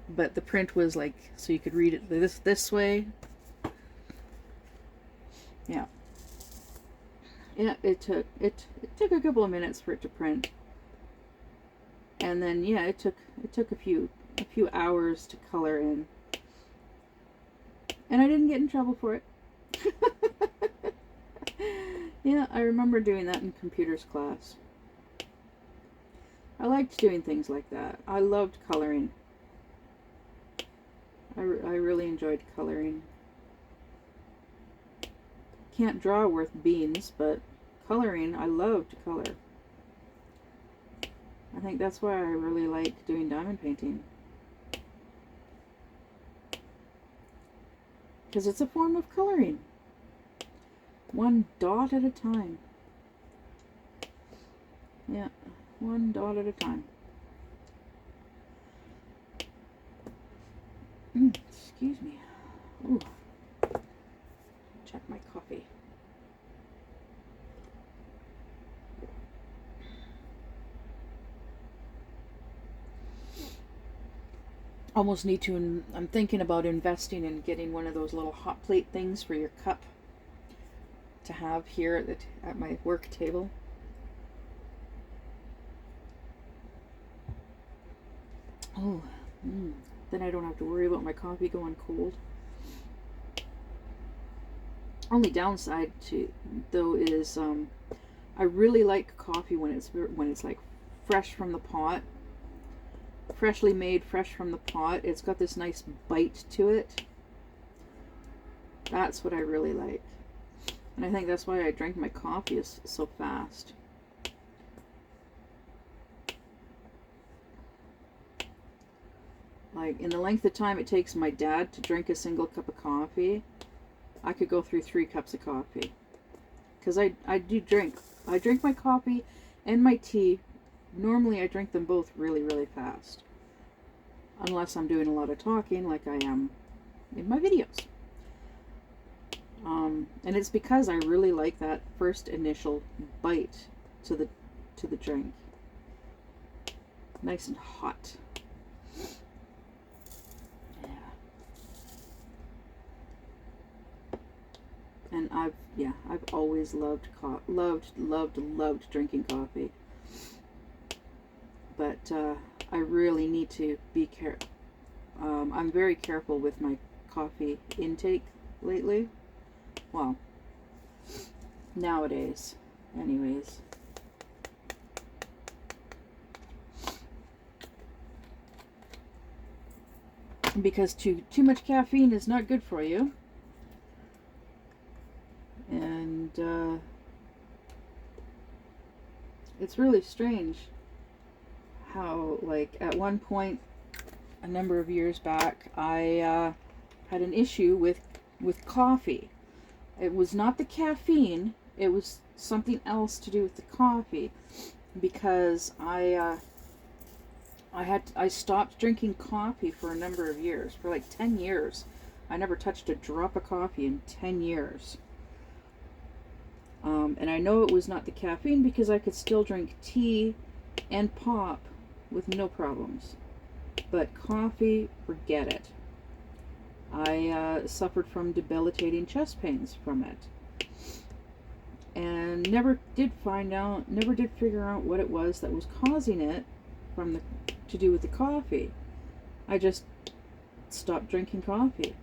A: but the print was like, so you could read it this way. Yeah. Yeah, it took a couple of minutes for it to print, and then yeah, it took a few hours to color in, and I didn't get in trouble for it. Yeah, I remember doing that in computers class. I liked doing things like that. I loved coloring. I really enjoyed coloring. Can't draw worth beans, but coloring, I love to color. I think that's why I really like doing diamond painting, because it's a form of coloring, one dot at a time. Yeah, one dot at a time. Excuse me. Ooh. Check my coffee. Almost need to, I'm thinking about investing in getting one of those little hot plate things for your cup to have here at my work table. Oh, then I don't have to worry about my coffee going cold. Only downside to though is I really like coffee when it's like fresh from the pot, freshly made, fresh from the pot. It's got this nice bite to it. That's what I really like, and I think that's why I drink my coffee so fast. Like in the length of time it takes my dad to drink a single cup of coffee, I could go through 3 cups of coffee. Because I drink my coffee and my tea. Normally I drink them both really, really fast. Unless I'm doing a lot of talking like I am in my videos. And it's because I really like that first initial bite to the drink. Nice and hot. And I've always loved drinking coffee. But I really need to be careful. I'm very careful with my coffee intake. lately. Well, nowadays, anyways. Because too much caffeine is not good for you. And it's really strange how, like, at one point a number of years back, I had an issue with coffee. It was not the caffeine, it was something else to do with the coffee, because I stopped drinking coffee for a number of years, for like 10 years. I never touched a drop of coffee in 10 years. And I know it was not the caffeine because I could still drink tea and pop with no problems. But coffee, forget it. I suffered from debilitating chest pains from it. And never did figure out what it was that was causing it to do with the coffee. I just stopped drinking coffee.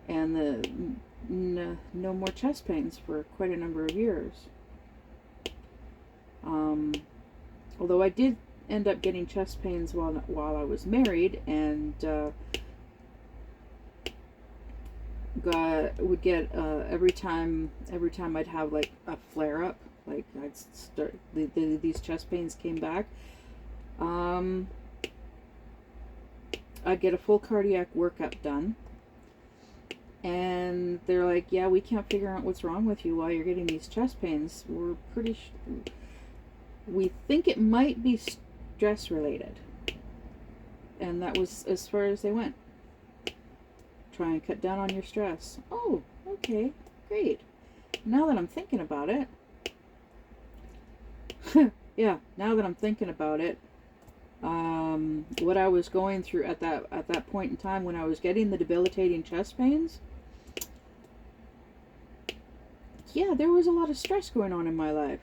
A: And no more chest pains for quite a number of years. Although I did end up getting chest pains while I was married, and would get every time I'd have like a flare up, like I'd start these chest pains came back. I'd get a full cardiac workup done, and they're like, yeah, we can't figure out what's wrong with you while you're getting these chest pains. We think it might be stress related. And that was as far as they went. Try and cut down on your stress. Oh, okay, great. Now that I'm thinking about it, yeah, now that I'm thinking about it, what I was going through at that point in time when I was getting the debilitating chest pains, yeah, there was a lot of stress going on in my life.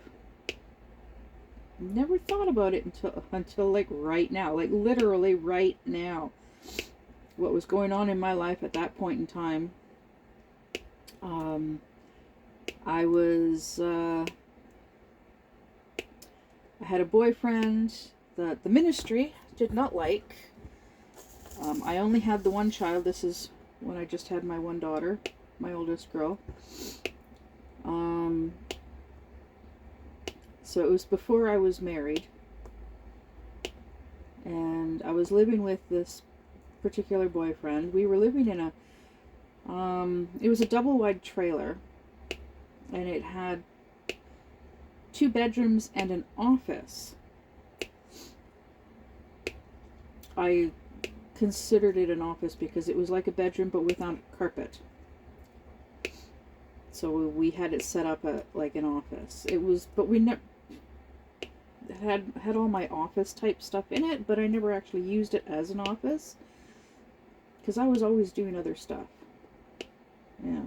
A: Never thought about it until like right now, like literally right now, what was going on in my life at that point in time. I had a boyfriend that the ministry did not like. I only had the one child. This is when I just had my one daughter, my oldest girl. So it was before I was married, and I was living with this particular boyfriend. We were living in it was a double wide trailer, and it had 2 bedrooms and an office. I considered it an office because it was like a bedroom but without carpet. So we had it set up like an office. It was, but we never had all my office type stuff in it, but I never actually used it as an office because I was always doing other stuff. Yeah.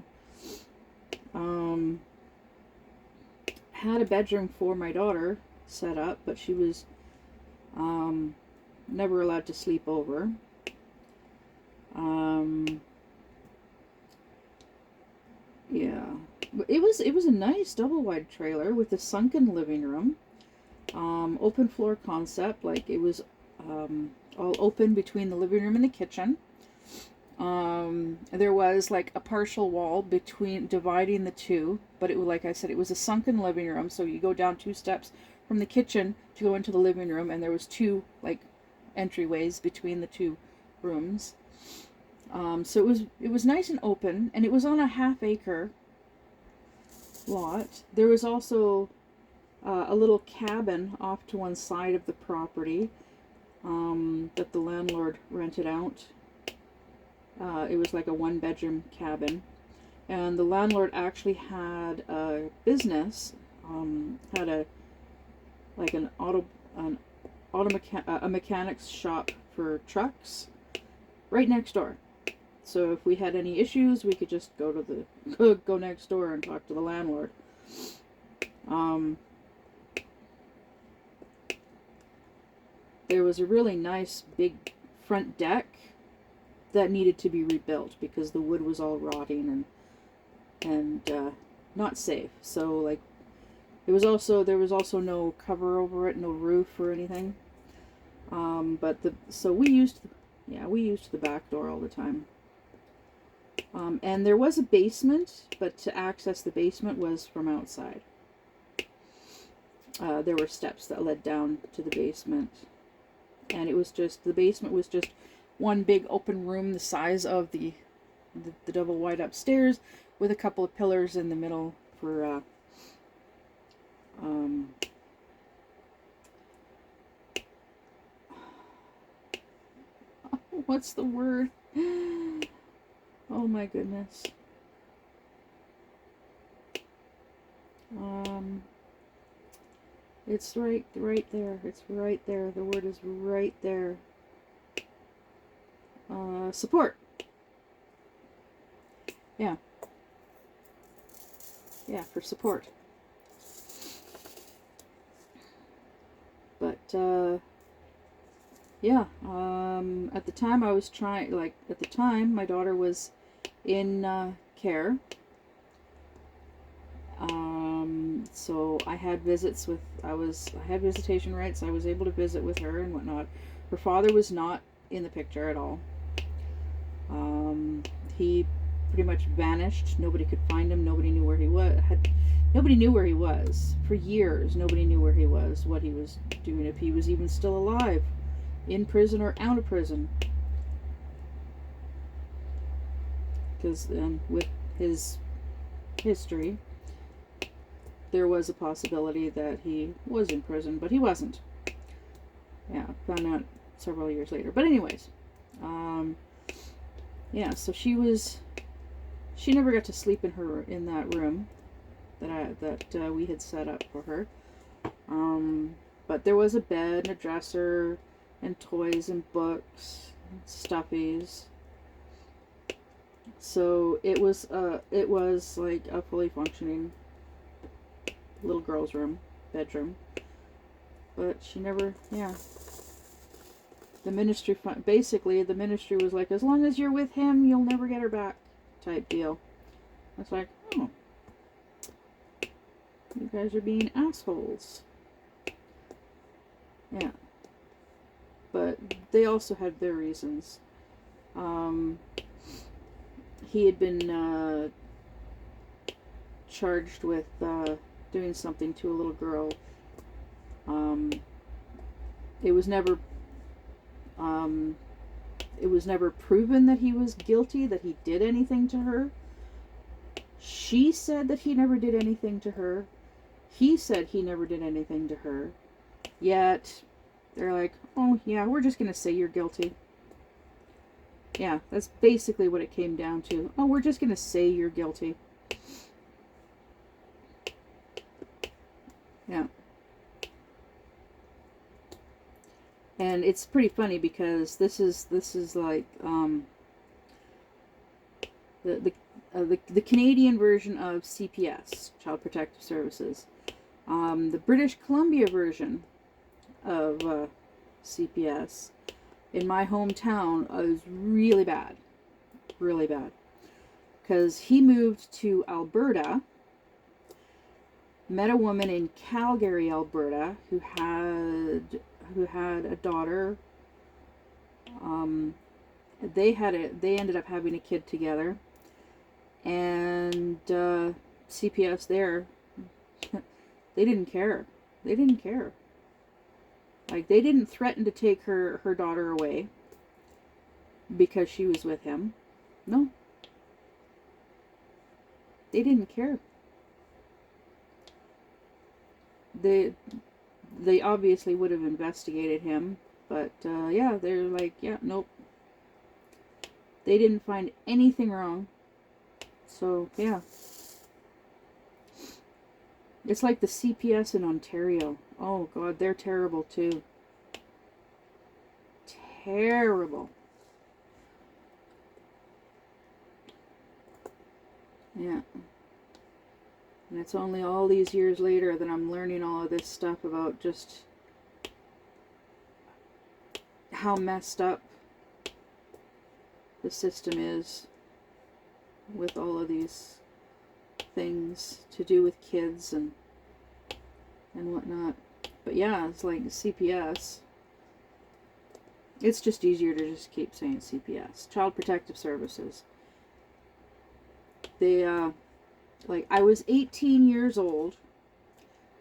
A: Had a bedroom for my daughter set up, but she was never allowed to sleep over. Yeah, it was a nice double wide trailer with a sunken living room, open floor concept, like it was all open between the living room and the kitchen. There was like a partial wall dividing the two, but it was, like I said, it was a sunken living room, so you go down 2 steps from the kitchen to go into the living room, and there was 2 like entryways between the 2 rooms. So it was nice and open, and it was on a half-acre lot. There was also a little cabin off to one side of the property that the landlord rented out. It was like a 1-bedroom cabin, and the landlord actually had a business, had a mechanics shop for trucks right next door. So if we had any issues, we could just go next door and talk to the landlord. There was a really nice big front deck that needed to be rebuilt because the wood was all rotting and not safe. So like there was also no cover over it, no roof or anything. So we used the back door all the time. And there was a basement, but to access the basement was from outside. There were steps that led down to the basement, and the basement was just one big open room the size of the double wide upstairs, with a couple of pillars in the middle for what's the word? Oh my goodness. It's right there. It's right there. The word is right there. Support. Yeah. Yeah, for support. But, yeah, at the time I was my daughter was in, care. So I had visitation rights. I was able to visit with her and whatnot. Her father was not in the picture at all. He pretty much vanished. Nobody could find him. Nobody knew where he was. Nobody knew where he was. For years, nobody knew where he was, what he was doing, if he was even still alive, in prison or out of prison. Because with his history, there was a possibility that he was in prison, but he wasn't. Yeah, found out several years later. But anyways, yeah, so she never got to sleep in that room that we had set up for her. But there was a bed and a dresser and toys and books and stuffies. So it was like a fully functioning little girl's bedroom. But she never, yeah. The ministry was like, as long as you're with him, you'll never get her back, type deal. It's like, oh, you guys are being assholes. Yeah. But they also had their reasons. He had been charged with doing something to a little girl. It was never proven that he was guilty, that he did anything to her. She said that he never did anything to her. He said he never did anything to her. Yet, they're like, oh yeah, we're just going to say you're guilty. Yeah, that's basically what it came down to. Oh, we're just going to say you're guilty. Yeah. And it's pretty funny because this is like the Canadian version of CPS, Child Protective Services. The British Columbia version of CPS in my hometown is really bad, because he moved to Alberta, met a woman in Calgary, Alberta, who had a daughter. They ended up having a kid together, and CPS there, they didn't care. Like, they didn't threaten to take her daughter away because she was with him. No. They didn't care. They obviously would have investigated him, but yeah, they're like, yeah, nope. They didn't find anything wrong. So, yeah. It's like the CPS in Ontario. Oh, God, they're terrible, too. Terrible. Yeah. And it's only all these years later that I'm learning all of this stuff about just how messed up the system is with all of these things to do with kids and whatnot. But yeah, it's like CPS. It's just easier to just keep saying CPS. Child Protective Services. They, like, I was 18 years old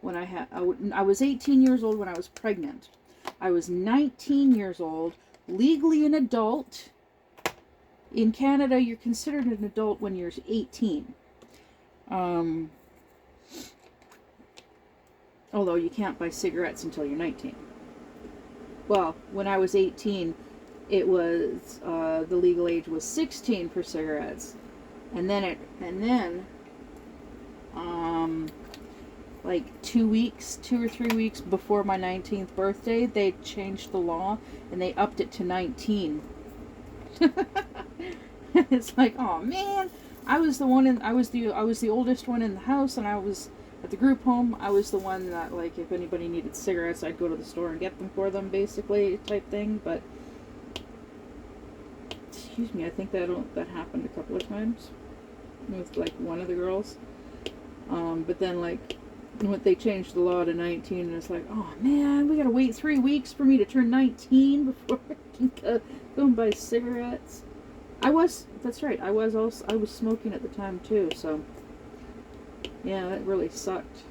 A: when I was 18 years old when I was pregnant. I was 19 years old, legally an adult. In Canada, you're considered an adult when you're 18. Although you can't buy cigarettes until you're 19. Well, when I was 18, it was, the legal age was 16 for cigarettes. And then, like 2 or 3 weeks before my 19th birthday, they changed the law and they upped it to 19. It's like, oh man, I was the oldest one in the house, and I was at the group home. I was the one that, like, if anybody needed cigarettes, I'd go to the store and get them for them, basically, type thing. But excuse me, I think that happened a couple of times with, like, one of the girls. But then, like, when they changed the law to 19, and it's like, oh man, we gotta wait 3 weeks for me to turn 19 before I can go and buy cigarettes. That's right, I was smoking at the time too, so yeah, that really sucked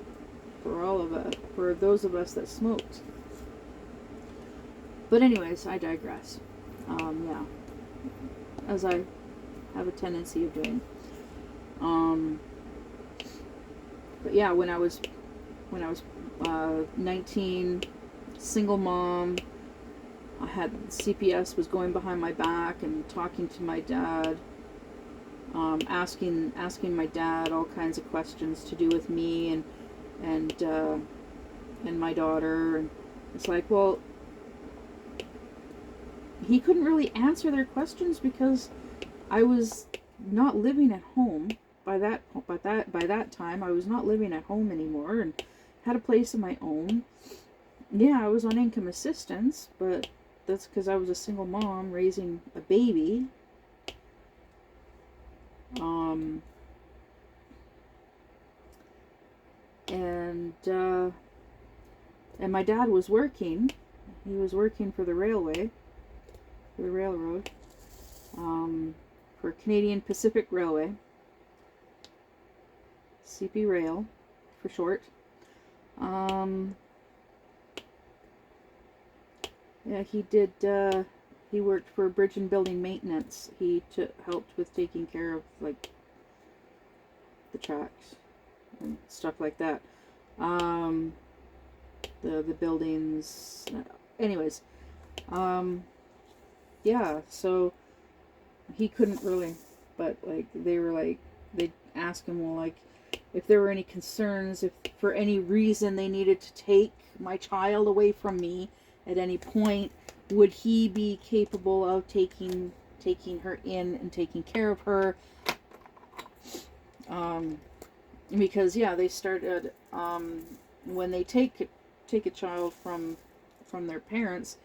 A: for those of us that smoked. But anyways, I digress. Yeah, as I have a tendency of doing. But yeah, when I was 19, single mom, I had CPS was going behind my back and talking to my dad, asking my dad all kinds of questions to do with me and my daughter, and it's like, well, he couldn't really answer their questions because I was not living at home by that time. I was not living at home anymore and had a place of my own. Yeah, I was on income assistance, but that's because I was a single mom raising a baby. And my dad was working. He was working for the railroad, for Canadian Pacific Railway, CP Rail for short. Yeah, he did. He worked for bridge and building maintenance. He helped with taking care of, like, the tracks and stuff like that. The buildings. Anyways, yeah. So he couldn't really, but, like, they'd ask him, well, like, if there were any concerns, if for any reason they needed to take my child away from me at any point, would he be capable of taking her in and taking care of her? Because yeah, they started when they take a child from their parents,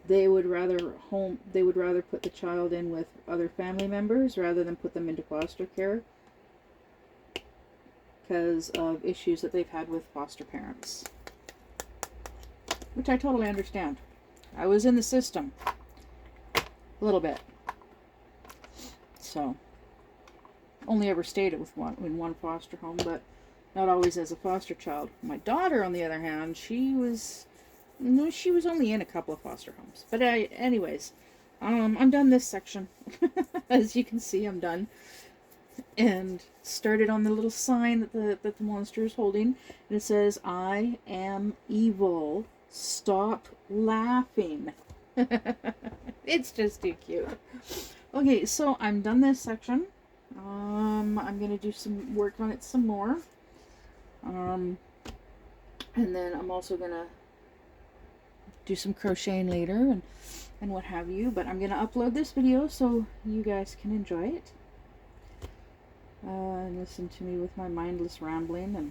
A: they would rather put the child in with other family members rather than put them into foster care because of issues that they've had with foster parents. Which I totally understand. I was in the system a little bit. So, only ever stayed in one foster home, but not always as a foster child. My daughter, on the other hand, she was only in a couple of foster homes. But anyways, I'm done this section. As you can see, I'm done. And started on the little sign that the monster is holding, and it says, "I am evil. Stop laughing." It's just too cute. Okay, so I'm done this section. I'm gonna do some work on it some more. And then I'm also gonna do some crocheting later and what have you. But I'm gonna upload this video so you guys can enjoy it. And listen to me with my mindless rambling and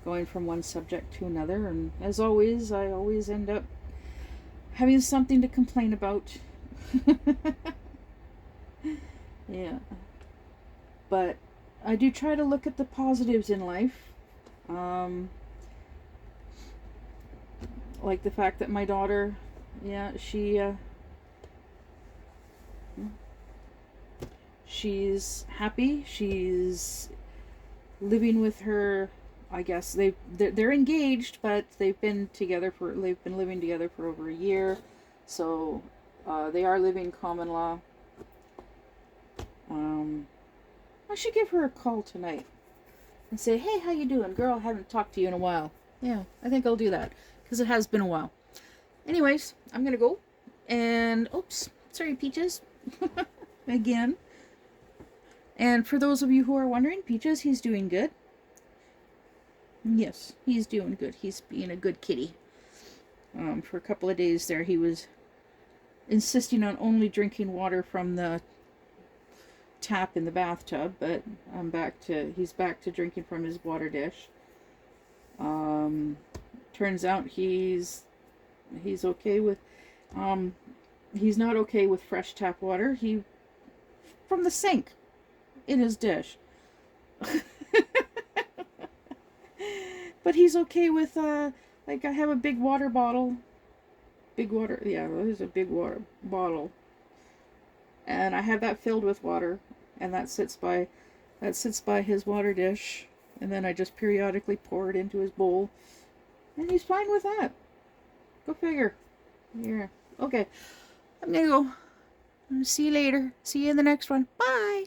A: going from one subject to another, and as always, I always end up having something to complain about. Yeah. But I do try to look at the positives in life. Like the fact that my daughter, yeah, she's happy. She's living with her. I guess they're engaged, but they've been living together for over a year, so they are living common law. I should give her a call tonight and say, "Hey, how you doing, girl? I haven't talked to you in a while." Yeah, I think I'll do that because it has been a while. Anyways, I'm gonna go, and oops, sorry, Peaches, again. And for those of you who are wondering, Peaches, he's doing good. Yes, he's doing good. He's being a good kitty. For a couple of days there, he was insisting on only drinking water from the tap in the bathtub, but he's back to drinking from his water dish. Turns out he's okay with, he's not okay with fresh tap water. From the sink in his dish. But he's okay with, like, I have a big water bottle. Yeah, there's a big water bottle. And I have that filled with water, and that sits by his water dish, and then I just periodically pour it into his bowl, and he's fine with that. Go figure. Yeah. Okay. I'm gonna go. See you later. See you in the next one. Bye.